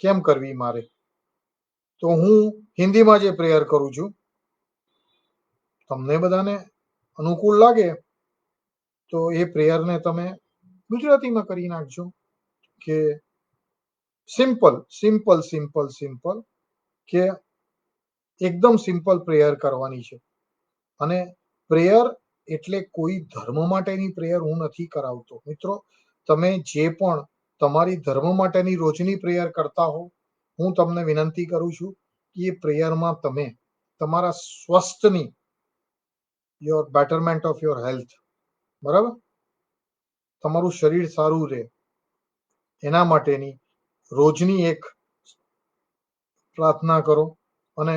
કેમ કરવી મારે, તો હું હિન્દીમાં જે પ્રેયર કરું છું, તમને બધાને અનુકૂળ લાગે તો એ પ્રેયરને તમે ગુજરાતીમાં કરી નાખજો. કે સિમ્પલ સિમ્પલ સિમ્પલ સિમ્પલ કે એકદમ સિમ્પલ પ્રેયર કરવાની છે. અને પ્રેયર એટલે કોઈ ધર્મ માટેની પ્રેયર હું નથી કરાવતો. મિત્રો, તમે જે પણ તમારી ધર્મ માટેની રોજની પ્રેયર કરતા હો, હું તમને વિનંતી કરું છું કે એ પ્રેયરમાં તમે તમારા સ્વસ્થની, your betterment of your health, બરાબર, તમારું શરીર સારું રહે એના માટેની રોજની એક પ્રાર્થના કરો. અને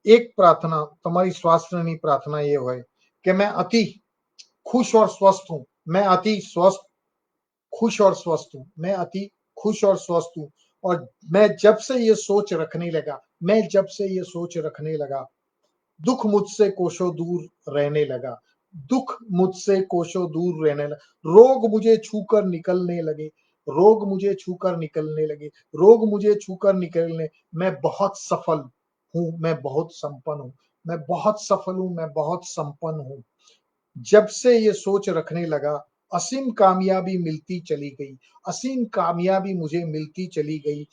એક પ્રાર્થના, તમારી સ્વાસ્થ્યની પ્રાર્થના એ હોય कि मैं अति खुश और स्वस्थ हूं, मैं अति स्वस्थ खुश और स्वस्थ हूं, मैं अति खुश और स्वस्थ हूं. और मैं जब से ये सोच रखने लगा, मैं जब से ये सोच रखने लगा, दुख मुझसे कोसों दूर रहने लगा, दुख मुझसे कोसों दूर रहने लगा, रोग मुझे छूकर निकलने लगे, रोग मुझे छूकर निकलने लगे, रोग मुझे छूकर निकलने, मैं बहुत सफल हूं, मैं बहुत संपन्न हूं, मैं बहुत सफल हूं, मैं बहुत संपन्न हूं. जब से ये सोच रखने लगा, असीम कामयाबी मिलती चली गई, असीम कामयाबी मुझे मिलती चली गई,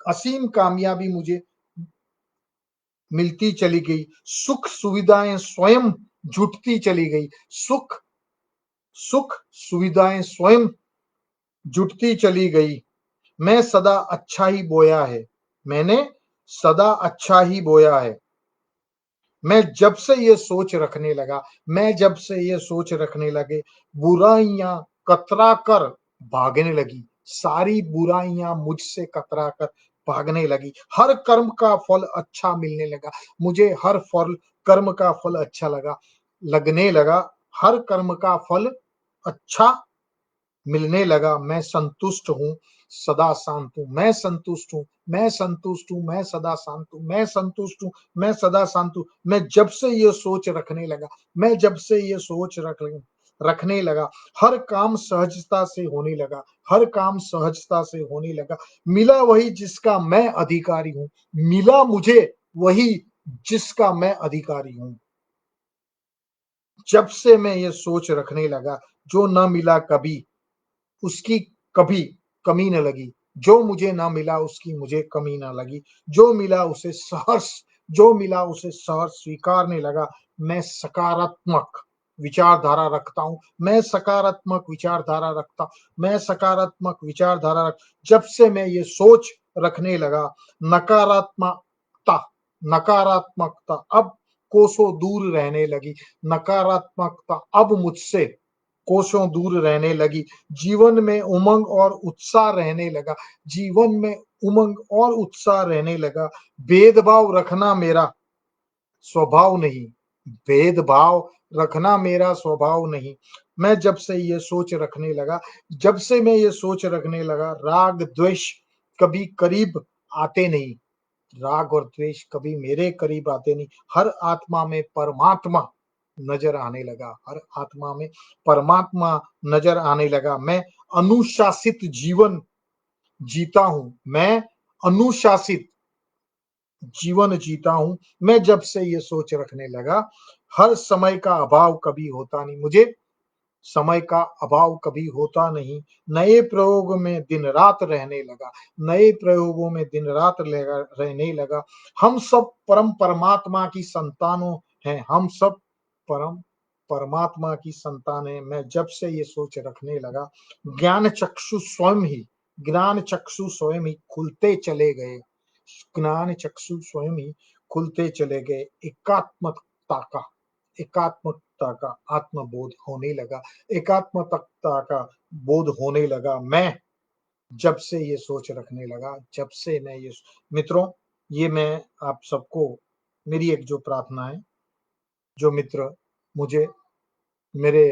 असीम कामयाबी मुझे मिलती चली गई. सुख सुविधाएं स्वयं जुटती चली गई। सुख सुख सुविधाएं स्वयं जुटती चली गई। मैं सदा अच्छा ही बोया है, मैंने सदा अच्छा ही बोया है। मैं जब से ये सोच रखने लगा, मैं जब से ये सोच रखने लगे, बुराइयां कतरा कर भागने लगी। सारी बुराइयां मुझसे कतरा कर भागने लगी। हर कर्म का फल अच्छा मिलने लगा। मुझे हर फल कर्म का फल अच्छा लगने लगा। हर कर्म का फल अच्छा मिलने लगा। मैं संतुष्ट हूँ, सदा शांत हूँ। मैं संतुष्ट हूँ, मैं संतुष्ट हूँ, मैं सदा शांत हूँ। मैं संतुष्ट हूँ, मैं सदा शांत हूँ। मैं जब से ये सोच रखने लगा, मैं जब से ये सोच रखने लगा, हर काम सहजता से होने लगा। हर काम सहजता से होने लगा। मिला वही जिसका मैं अधिकारी हूँ। मिला मुझे वही जिसका मैं अधिकारी हूँ। जब से मैं ये सोच रखने लगा, जो न मिला कभी उसकी कभी कमी न लगी। जो मुझे ना मिला उसकी मुझे कमी ना लगी। जो मिला उसे सहर्ष जो मिला उसे सहर्ष स्वीकारने लगा। मैं सकारात्मक विचारधारा रखता हूँ। मैं सकारात्मक विचारधारा रखता मैं सकारात्मक विचारधारा रख जब से मैं ये सोच रखने लगा, नकारात्मकता नकारात्मकता अब कोसों दूर रहने लगी। नकारात्मकता अब मुझसे कोसों दूर रहने लगी। जीवन में उमंग और उत्साह रहने लगा। जीवन में उमंग और उत्साह रहने लगा। भेदभाव रखना मेरा स्वभाव नहीं। भेदभाव रखना मेरा स्वभाव नहीं। मैं जब से ये सोच रखने लगा, जब से मैं ये सोच रखने लगा, राग द्वेष कभी करीब आते नहीं। राग और द्वेष कभी मेरे करीब आते नहीं। हर आत्मा में परमात्मा नजर आने लगा। हर आत्मा में परमात्मा नजर आने लगा। मैं अनुशासित जीवन जीता हूं। मैं अनुशासित जीवन जीता हूं। मैं जब से ये सोच रखने लगा, हर समय का अभाव कभी होता नहीं। मुझे समय का अभाव कभी होता नहीं। नए प्रयोग में दिन रात रहने लगा। नए प्रयोगों में दिन रात रहने लगा। हम सब परम परमात्मा की संतानों हैं। हम सब परम परमात्मा की संतान है। मैं जब से ये सोच रखने लगा, ज्ञान चक्षु स्वयं ही ज्ञान चक्षु स्वयं ही खुलते चले गए। ज्ञान चक्षु स्वयं ही खुलते चले गए। एकात्मकता का आत्मबोध होने लगा। एकात्मकता का बोध होने लगा। मैं जब से ये सोच रखने लगा, जब से मैं ये मित्रों, ये मैं आप सबको मेरी एक जो प्रार्थना है, जो मित्र मुझे मेरे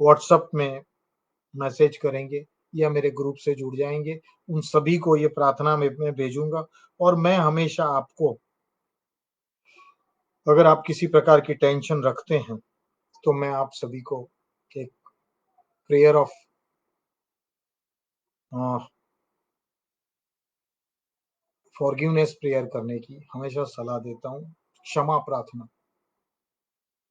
व्हाट्सएप में मैसेज करेंगे या मेरे ग्रुप से जुड़ जाएंगे, उन सभी को ये प्रार्थना मैं भेजूंगा। और मैं हमेशा आपको, अगर आप किसी प्रकार की टेंशन रखते हैं, तो मैं आप सभी को एक प्रेयर ऑफ फॉरगिवनेस प्रेयर करने की हमेशा सलाह देता हूँ। क्षमा प्रार्थना।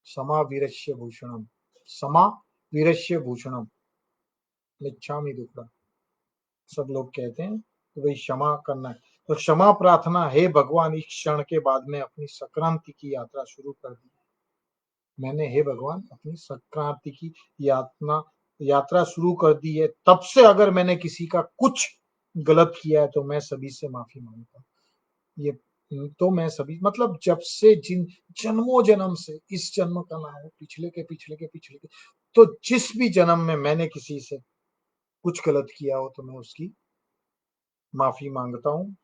क्षमा वीरस्य भूषणम। क्षमा वीरस्य भूषणम। मिच्छामि दुक्कडम। सब लोग कहते हैं कि भाई क्षमा करना है, तो क्षमा प्रार्थना। हे भगवान, इस क्षण के बाद में अपनी संक्रांति की यात्रा शुरू कर दी। मैंने, हे भगवान, अपनी संक्रांति की यात्रा शुरू कर दी है। तब से अगर मैंने किसी का कुछ गलत किया है, तो मैं सभी से माफी मांगता हूँ। ये तो मैं सभी, मतलब जब से, जिन जन्मों जन्म से, इस जन्म का ना हो, पिछले के पिछले के पिछले के, तो जिस भी जन्म में मैंने किसी से कुछ गलत किया हो, तो मैं उसकी माफी मांगता हूँ।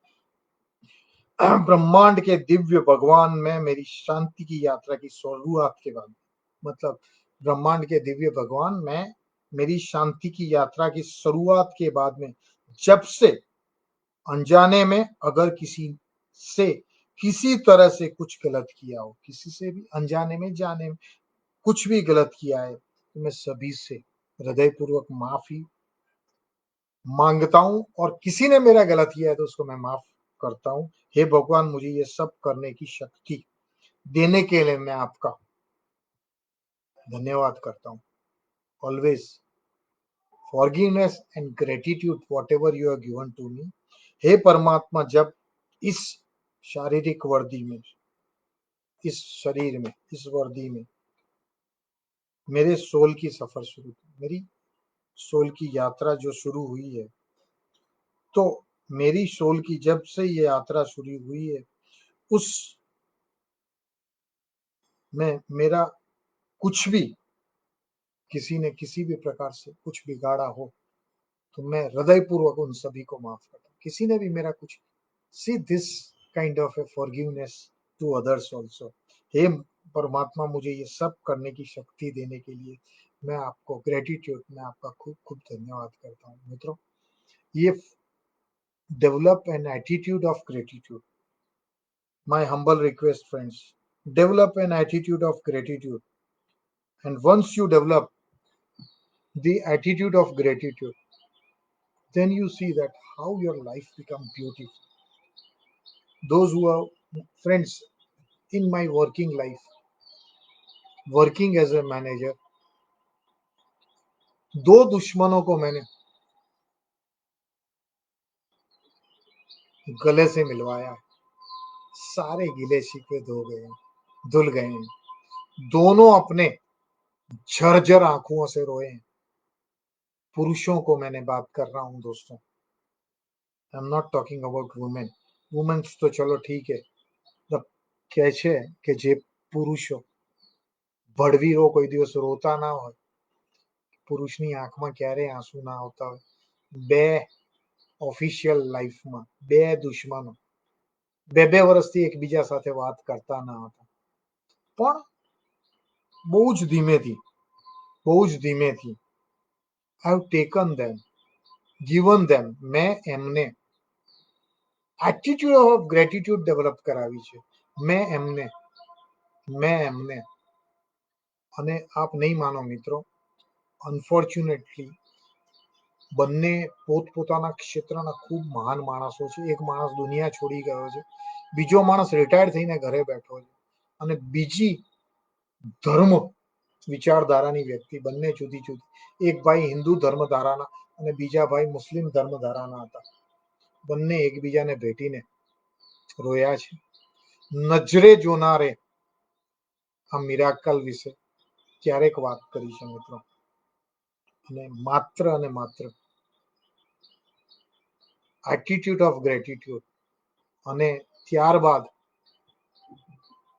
ब्रह्मांड के दिव्य भगवान में मेरी शांति की यात्रा की शुरुआत के बाद, मतलब ब्रह्मांड के दिव्य भगवान में मेरी शांति की यात्रा की शुरुआत के बाद में, जब से अनजाने में अगर किसी से किसी तरह से कुछ गलत किया हो, किसी से भी अनजाने में जाने में कुछ भी गलत किया है, तो मैं सभी से हृदयपूर्वक माफी मांगता हूँ। और किसी ने मेरा गलत किया है, तो उसको मैं माफ करता हूँ। हे भगवान, मुझे ये सब करने की शक्ति देने के लिए मैं आपका धन्यवाद करता हूँ। Always forgiveness and gratitude whatever you have given to me. हे परमात्मा, जब इस शारीरिक वर्दी में, इस शरीर में, इस वर्दी में मेरे सोल की सफर शुरू की, मेरी सोल की यात्रा जो शुरू हुई है, तो मेरी सोल की जब से ये यात्रा शुरू हुई है, उस में मेरा कुछ भी किसी ने किसी भी प्रकार से कुछ बिगाड़ा हो, तो मैं हृदयपूर्वक उन सभी को माफ करता हूँ। किसी ने भी मेरा कुछ, see this kind of a forgiveness to others also. हे परमात्मा, मुझे ये सब करने की शक्ति देने के लिए मैं आपको ग्रेटिट्यूड, मैं आपका खूब खूब धन्यवाद करता हूँ। मित्रों, ये develop an attitude of gratitude, my humble request, friends. Develop an attitude of gratitude. And once you develop the attitude of gratitude, then you see that how your life becomes beautiful. Those who are friends in my working life, working as a manager, दो दुश्मनों को मैंने गले से मिलवाया, सारे गिले शिकवे धो गए, धुल गए। दोनों अपने झरझर आंखों से रोए। पुरुषों को मैंने बात कर रहा हूं दोस्तों, I am not talking about women. Women's तो चलो ठीक है, કહે છે કે જે પુરુષો ભડવીરો કોઈ દિવસ રોતા ના હોય, પુરુષની આંખમાં ક્યારેય આંસુ ના આવતા હોય, બે ઓફિશિયલ લાઈફમાં બે દુશ્મનો બે બે વર્ષથી એકબીજા સાથે વાત કરતા ના હતા, પણ બહુ જ ધીમેથી, બહુ જ ધીમેથી I have taken them, given them, મેં એમને એટીટ્યુડ ઓફ ગ્રેટિટ્યુડ ડેવલપ કરાવી છે, મેં એમને અને આપ નહીં માનો મિત્રો, અનફોર્ચ્યુનેટલી બંને પોતપોતાના ક્ષેત્રના ખૂબ મહાન માણસો છે. એક માણસ દુનિયા છોડી ગયો છે, બીજો માણસ રિટાયર થઈને ઘરે બેઠો છે, અને બીજી ધર્મ વિચારધારાની વ્યક્તિ, બંને જુદી જુદી. એક ભાઈ હિન્દુ ધર્મધારાના અને બીજા ભાઈ મુસ્લિમ ધર્મધારાના હતા. બંને એકબીજાને ભેટીને રોયા છે. નજરે જોનારે આ મિરાકલ વિશે ક્યારેક વાત કરી છે મિત્રો, અને માત્ર એટીટ્યુડ ઓફ ગ્રેટિટ્યુડ, અને ત્યારબાદ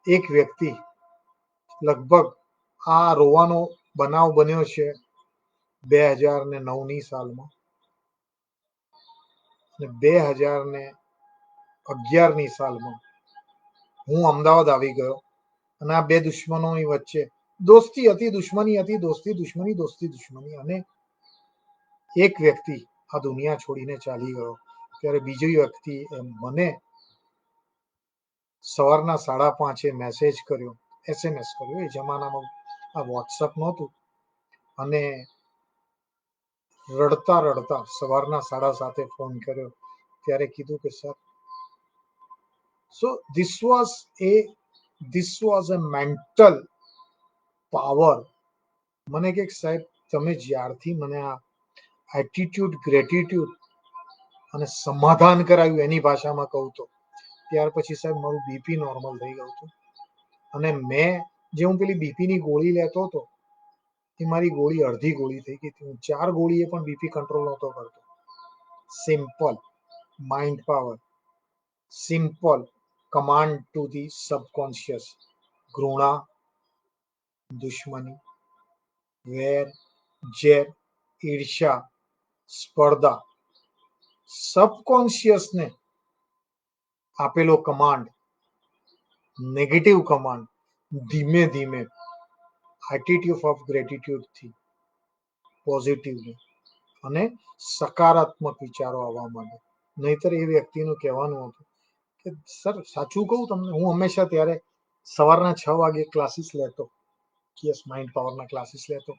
એક વ્યક્તિ, લગભગ આ રોવાનો બનાવ બન્યો છે 2009ની સાલમાં, અને 2011ની સાલમાં હું અમદાવાદ આવી ગયો, અને આ બે દુશ્મનોની વચ્ચે દોસ્તી હતી, દુશ્મની હતી, દોસ્તી દુશ્મની, દોસ્તી દુશ્મની, અને એક વ્યક્તિ આ દુનિયા છોડીને ચાલી ગયો, ત્યારે બીજી વ્યક્તિ મને સવારના 5:30 મેસેજ કર્યો, SMS કર્યો. એ જમાનામાં આ વોટ્સઅપ નહોતું, અને રડતા રડતા સવારના 7:30 ફોન કર્યો, ત્યારે કીધું કે sir, so this was a mental power. મને કે સાહેબ, તમે જ્યારથી મને આ એટીટ્યુડ, ગ્રેટિટ્યુડ અને સમાધાન કરાવ્યું, એની ભાષામાં કહું તો, ત્યાર પછી સાહેબ મારું બીપી નોર્મલ થઈ ગયું હતું. અને હું પેલી બીપીની ગોળી લેતો હતો, એ મારી ગોળી અડધી ગોળી થઈ ગઈ હતી. હું 4 ગોળીએ પણ બીપી કંટ્રોલ નહોતો કરતો. Simple mind power, simple command to the subconscious. ઘૃણા, દુશ્મની, વેર, ઝેર, ઈર્ષ્યા, સ્પર્ધા, સબકોન્શિયસને આપેલો કમાન્ડ, નેગેટિવ કમાન્ડ, ધીમે ધીમે એટીટ્યુડ ઓફ ગ્રેટિટ્યુડથી પોઝિટિવલી અને સકારાત્મક વિચારો આવવા માંડે. નહીતર એ વ્યક્તિનું કહેવાનું હતું કે સર, સાચું કહું તમને, હું હંમેશા ત્યારે સવારના 6 વાગે ક્લાસીસ લેતો, યસ, માઇન્ડ પાવરના ક્લાસીસ લેતો.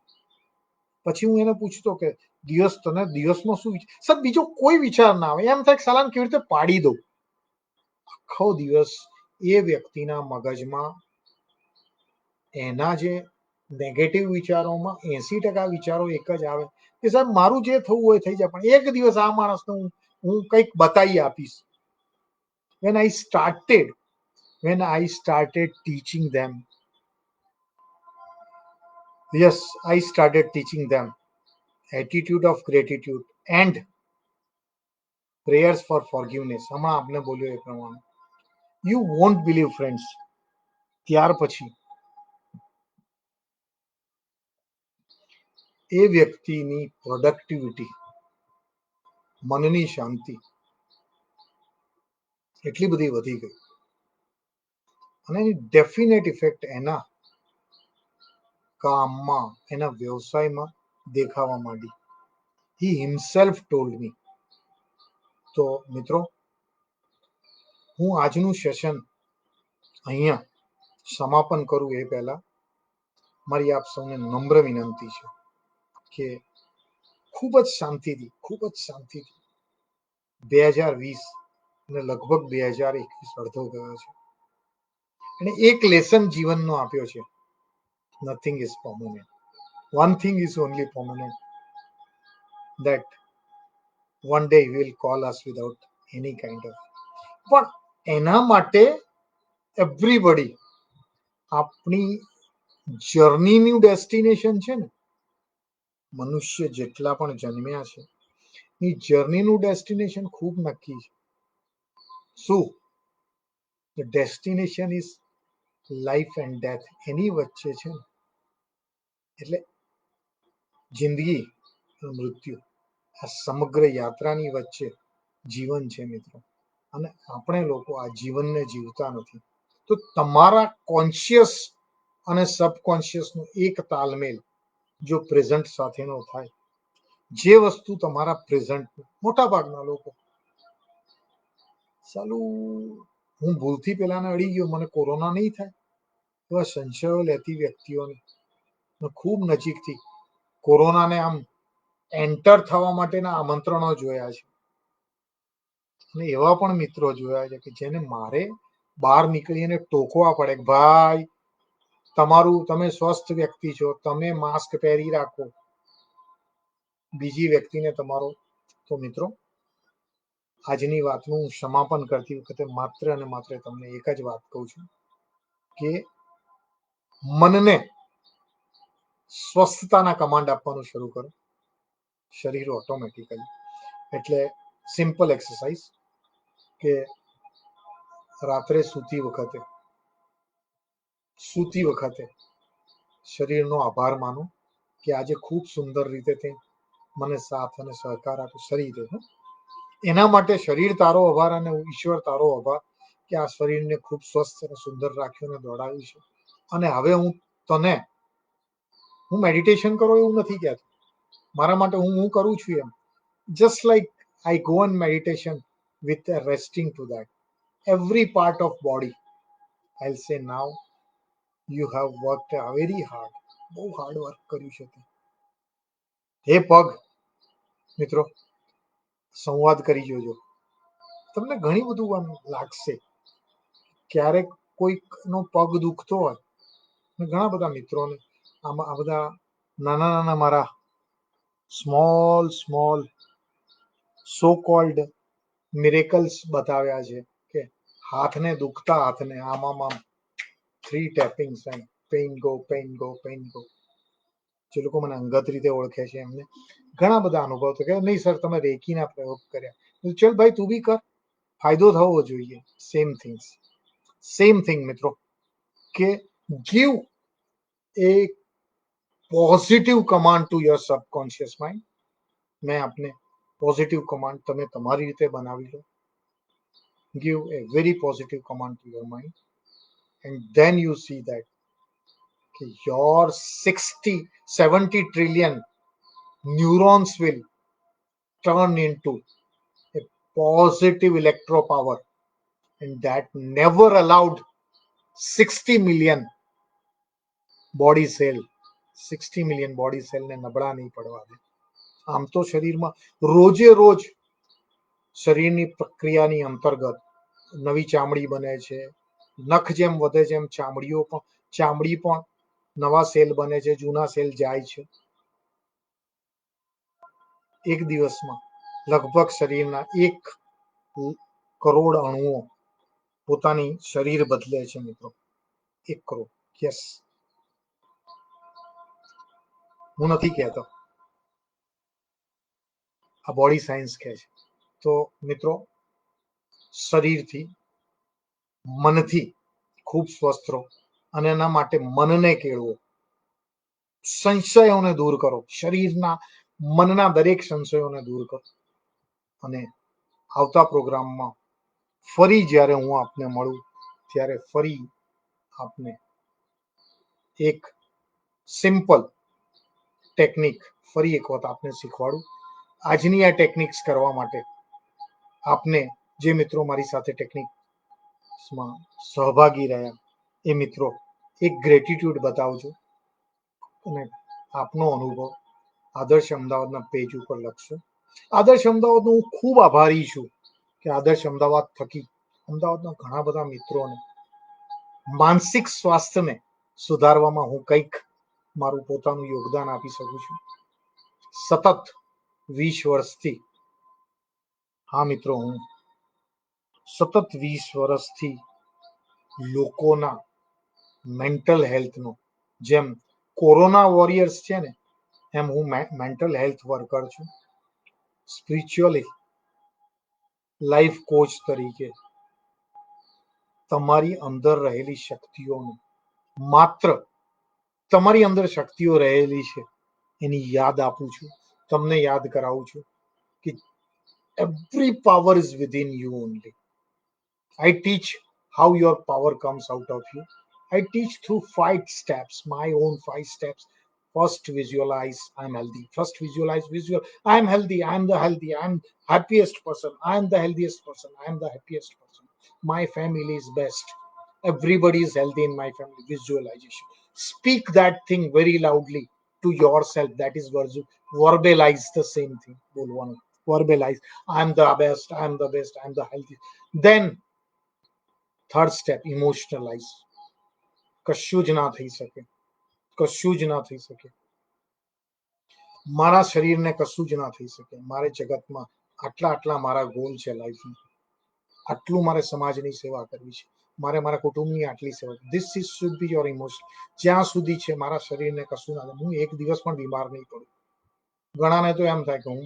પછી હું એને પૂછતો કે દિવસનો શું વિચાર? સર, બીજો કોઈ વિચાર ના આવે, એમ થાય સલામ કેવી રીતે પાડી દઉં. આખો દિવસ એ વ્યક્તિના મગજમાં એના જે નેગેટિવ વિચારોમાં 80% વિચારો એક જ આવે કે સાહેબ મારું જે થવું હોય થઈ જાય, પણ એક દિવસ આ માણસને હું કંઈક બતાવી આપીશ. when i started teaching them Yes, I started teaching them attitude of gratitude and prayers for forgiveness. હમણાં આપને બોલ્યો એ પ્રમાણે. You won't believe, friends. ત્યાર પછી એ વ્યક્તિની પ્રોડક્ટિવિટી, મનની શાંતિ એટલી બધી વધી ગઈ અને એની ડેફિનેટ ઇફેક્ટ એના કામમાં, એના વ્યવસાયમાં દેખાવા માંડી. He himself told me. તો મિત્રો, હું આજનું સેશન અહીંયા સમાપન કરું એ પહેલા મારી આપ સૌને નમ્ર વિનંતી છે કે ખૂબ જ શાંતિથી 2020 અને લગભગ 2021 અડધો ગયો છે અને એક લેસન જીવનનો આપ્યો છે. Nothing is permanent. One thing is only permanent, that one day he will call us without any kind of. પણ એના માટે એવરીબડી આપણી જર્નીનું ડેસ્ટિનેશન છે ને, મનુષ્ય જેટલા પણ જન્મ્યા છે એ જર્નીનું ડેસ્ટિનેશન ખૂબ નક્કી છે. શું? The destination is life and death. એની વચ્ચે છે ને, એટલે જિંદગી અને મૃત્યુ, આ સમગ્ર યાત્રાની વચ્ચે જીવન છે મિત્રો. અને આપણે લોકો આ જીવનને જીવતા નથી. તો તમારા કોન્શિયસ અને સબકોન્શિયસનો એક તાલમેલ જો પ્રેઝન્ટ સાથેનો થાય, જે વસ્તુ તમારા પ્રેઝન્ટ, મોટા ભાગના લોકો સાલું હું ભૂલથી પેલાને અડી ગયો, મને કોરોના નહીં થાય, એવા સંશયો લેતી વ્યક્તિઓને ખૂબ નજીકથી કોરોનાને આમ એન્ટર થવા માટેના આમંત્રણો જોયા છે. અને એવા પણ મિત્રો જોયા છે કે જેને મારે બહાર નીકળીને ટોકવા પડે કે ભાઈ તમારું, તમે સ્વસ્થ વ્યક્તિ છો, તમે માસ્ક પહેરી રાખો, બીજી વ્યક્તિને તમારો. તો મિત્રો, આજની વાતનું હું સમાપન કરતી વખતે માત્ર અને માત્ર તમને એક જ વાત કહું છું કે મનને સ્વસ્થતાના કમાન્ડ આપવાનું શરૂ કરો. શરીર ઓટોમેટિકલી, એટલે સિમ્પલ એક્સરસાઇઝ કે રાત્રે સૂતી વખતે શરીરનો આભાર માનો કે આજે ખૂબ સુંદર રીતે તે મને સાથ અને સહકાર આપ્યો શરીરે. એના માટે શરીર તારો આભાર અને ઈશ્વર તારો આભાર કે આ શરીરને ખૂબ સ્વસ્થ અને સુંદર રાખ્યું અને દોડાવ્યું છે. અને હવે હું મેડિટેશન કરો એવું નથી કહેતો, મારા માટે હું કરું છું એમ. Just like I go on meditation with resting to that every part of body. I'll say now you have worked very hard. બહુ હાર્ડ વર્ક કર્યું છે. હે પગ મિત્રો, સંવાદ કરી જોજો. તમને ઘણી બધું આમ લાગશે. ક્યારેક કોઈકનો પગ દુખતો હોય, ઘણા બધા મિત્રોને આમાં આ બધા નાના મારા સ્મોલ સો કોલ્ડ મિરેકલ્સ બતાવ્યા છે કે હાથને દુખતા હાથને આમ 3 ટેપિંગ્સ એન્ડ પેઇન ગો. જે લોકો મને અંગત રીતે ઓળખે છે એમને ઘણા બધા અનુભવ તો કે નહીં સર તમે રેકીના પ્રયોગ કર્યા. ચલ ભાઈ તું બી કર, ફાયદો થવો જોઈએ. સેમ થિંગ મિત્રો, કે give A positive command to your subconscious mind. મેં આપને પોઝિટિવ કમાન્ડ તમે તમારી રીતે બનાવી લો. give a very positive command to your mind, and then you see that your 70 trillion neurons will turn into a positive electro power, and that never allowed 60 million body cell ને નબળા નહીં પડવા દે. આમ તો શરીરમાં રોજ શરીરની પ્રક્રિયાની અંતર્ગત નવી ચામડી બને છે. નખ જેમ વધે છે એમ ચામડી પણ નવા સેલ બને છે, જૂના સેલ જાય છે. એક દિવસમાં લગભગ શરીરના 1 કરોડ અણુઓ પોતાની શરીર બદલે છે મિત્રો. 1 કરોડ. યસ, હું નથી કહેતો, આ બોડી સાયન્સ કહે છે. તો મિત્રો, શરીરથી મનથી ખૂબ સ્વસ્થ રહો અને એના માટે મનને કેળવો, સંશયોને દૂર કરો, શરીરના મનના દરેક સંશયોને દૂર કરો. અને આવતા પ્રોગ્રામમાં ફરી જ્યારે હું આપને મળું ત્યારે ફરી આપને એક સિમ્પલ ટેકનિક ફરી એક વખત આપને શીખવાડું. આજની આ ટેકનિક્સ કરવા માટે આપને જે મિત્રો મારી સાથે ટેકનિક્સમાં સહભાગી રહ્યા એ મિત્રો એક ગ્રેટિટ્યુડ બતાવજો અને આપનો અનુભવ આદર્શ અમદાવાદના પેજ ઉપર લખશો. આદર્શ અમદાવાદનો હું ખૂબ આભારી છું કે આદર્શ અમદાવાદ થકી અમદાવાદના ઘણા બધા મિત્રોને માનસિક સ્વાસ્થ્યને સુધારવામાં હું કંઈક મારું પોતાનું યોગદાન આપી શકું છું. સતત 20 વર્ષથી, હા મિત્રો, હું સતત 20 વર્ષથી લોકોના મેન્ટલ હેલ્થનો, જેમ કોરોના વોરિયર્સ છે ને એમ હું મેન્ટલ હેલ્થ વર્કર છું. સ્પિરિચ્યુઅલી લાઈફ કોચ તરીકે તમારી અંદર રહેલી શક્તિઓને, માત્ર તમારી અંદર શક્તિઓ રહેલી છે એની યાદ આપું છું, તમને યાદ કરાવું છું કે every power is within you only. I teach how your power comes out of you. I teach through 5 steps, my own 5 steps. First, visualize I'm healthy. First, visual. I'm healthy. I'm the healthy. I'm happiest person. I'm the healthiest person. I'm the happiest person. My family is best. Everybody is healthy in my family. Visualization. Speak that thing very loudly to yourself. That is verbalize the same thing. Verbalize. I'm the best. I'm the best. I'm the healthiest. Then third step, emotionalise. કશું જ ના થઈ શકે, કશું જ ના થઈ શકે. મારા શરીરને કશું જ ના થઈ શકે. મારે જગતમાં આટલા મારા ગોલ છે લાઈફમાં, આટલું મારે સમાજની સેવા કરવી છે, મારે મારા કુટુંબની આટલી સેવા. This is should be your emotion. જ્યાં સુધી છે મારા શરીરને કશું ના થાય, હું એક દિવસ પણ બીમાર નહીં પડું. ઘણાને તો એમ થાય કે હું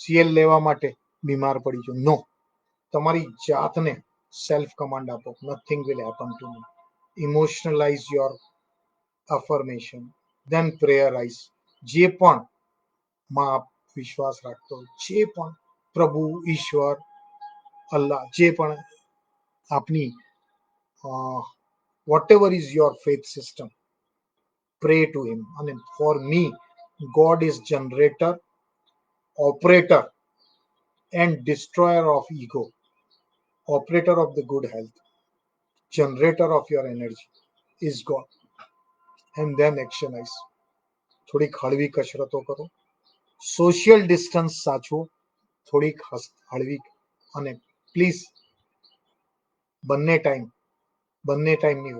સીએલ લેવા માટે બીમાર પડી છું. નો, તમારી જાતને સેલ્ફ કમાન્ડ આપો. Nothing will happen to me. Emotionalise your affirmation, then prayerise. જે પણ માં આપ વિશ્વાસ રાખતો, જે પણ પ્રભુ, ઈશ્વર, અલ્લાહ, જે પણ આપની whatever is your faith system, pray to him. અને for me, God is generator, operator and destroyer of ego, operator of the good health, generator of your energy is God. And then actionize. થોડીક હળવી કસરતો કરો, social distance સાચવો, થોડીક હળવી, અને please બંને ટાઈમની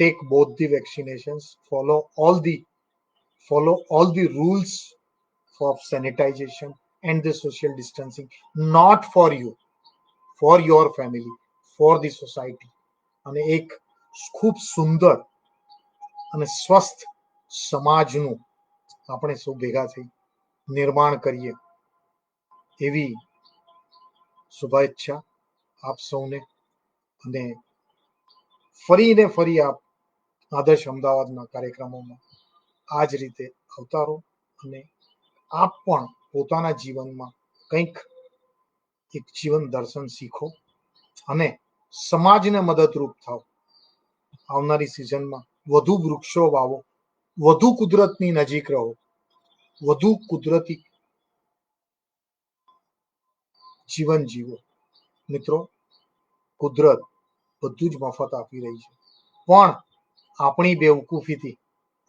take both the vaccinations, follow all the rules of sanitization and the social distancing, not for you, for your family, for the society. અને એક ખૂબ સુંદર અને સ્વસ્થ સમાજનું આપણે સૌ ભેગા થઈ નિર્માણ કરીએ એવી શુભેચ્છા આપ સૌને. અને ફરીને ફરી આપ આદર્શ અમદાવાદના કાર્યક્રમોમાં આ જ રીતે આવતા રહો અને આપ પણ પોતાના જીવનમાં કંઈક એક જીવન દર્શન શીખો અને સમાજને મદદરૂપ થાઓ. આવનારી સિઝનમાં વધુ વૃક્ષો વાવો, વધુ કુદરતની નજીક રહો, વધુ કુદરતી જીવન જીવો. મિત્રો, કુદરત બધું જ મફત આપી રહી છે, પણ આપણી બેવકૂફીથી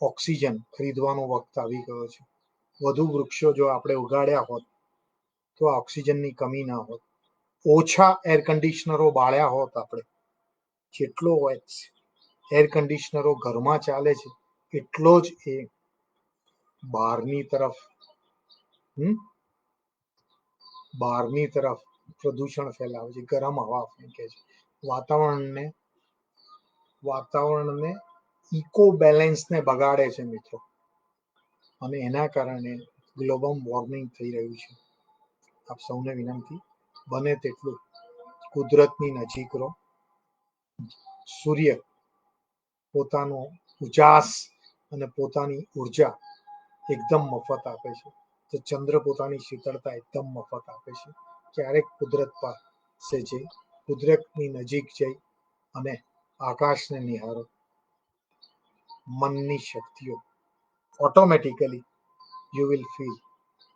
ઓક્સિજન ખરીદવાનો વખત આવી ગયો છે. વધુ વૃક્ષો જો આપણે ઉગાડ્યા હોત તો ઓક્સિજનની કમી ના હોત. ઓછા એર કન્ડિશનરો બાળ્યા હોત આપણે. જેટલો એર કન્ડિશનરો ઘરમાં ચાલે છે એટલો જ એ બહારની તરફ પ્રદૂષણ ફેલાવે છે, ગરમ હવા ફેંકે છે, વાતાવરણને ઇકો બેલેન્સને બગાડે છે મિત્રો. અને એના કારણે ગ્લોબલ વોર્મિંગ થઈ રહ્યું છે. આપ સૌને વિનંતી, બને તેટલું કુદરતની નજીક રહો. સૂર્ય પોતાનો ઉજાસ અને પોતાની ઉર્જા એકદમ મફત આપે છે, તો ચંદ્ર પોતાની શીતળતા એકદમ મફત આપે છે. ક્યારેક કુદરત પાસે જઈ, કુદરતની નજીક જઈ અને આકાશને નિહાળો. મનની શક્તિઓ automatically you will feel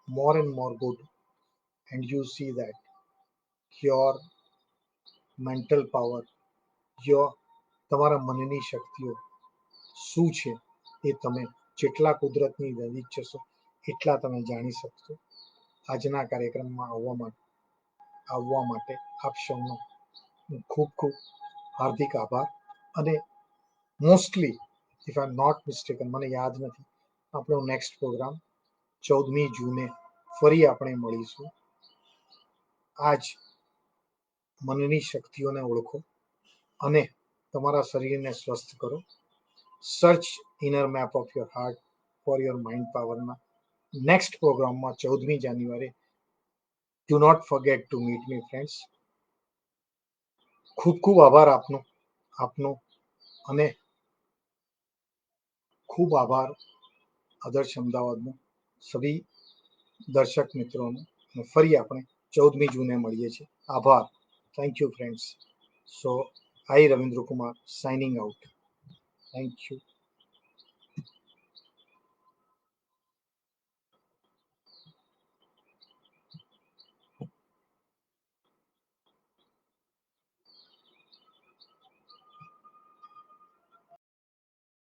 more and more good, and you see that your mental power, your તમારા મનની શક્તિઓ શું છે એ તમે જેટલા કુદરતની નજીક જશો એટલા તમે જાણી શકશો. આજના કાર્યક્રમમાં આવવા માટે આપ સૌનો ખૂબ ખૂબ હાર્દિક આભાર. અને mostly if I am not mistaken, મને યાદ નથી, આપણો નેક્સ્ટ પ્રોગ્રામ 14મી જૂને ફરી આપણે મળીશું. આજ મનની શક્તિઓને ઓળખો અને તમારા શરીરને સ્વસ્થ કરો. Search inner map of your heart for your mind પાવરના નેક્સ્ટ પ્રોગ્રામમાં 14મી જાન્યુઆરી. Do not forget to meet me friends. ખૂબ ખૂબ આભાર આપનો અને ખૂબ આભાર આદર્શ અમદાવાદનો સભી દર્શક મિત્રોનો. ફરી આપણે 14મી જૂને મળીએ છીએ. આભાર. Thank you friends. So I Ravindra Kumar signing out. Thank you.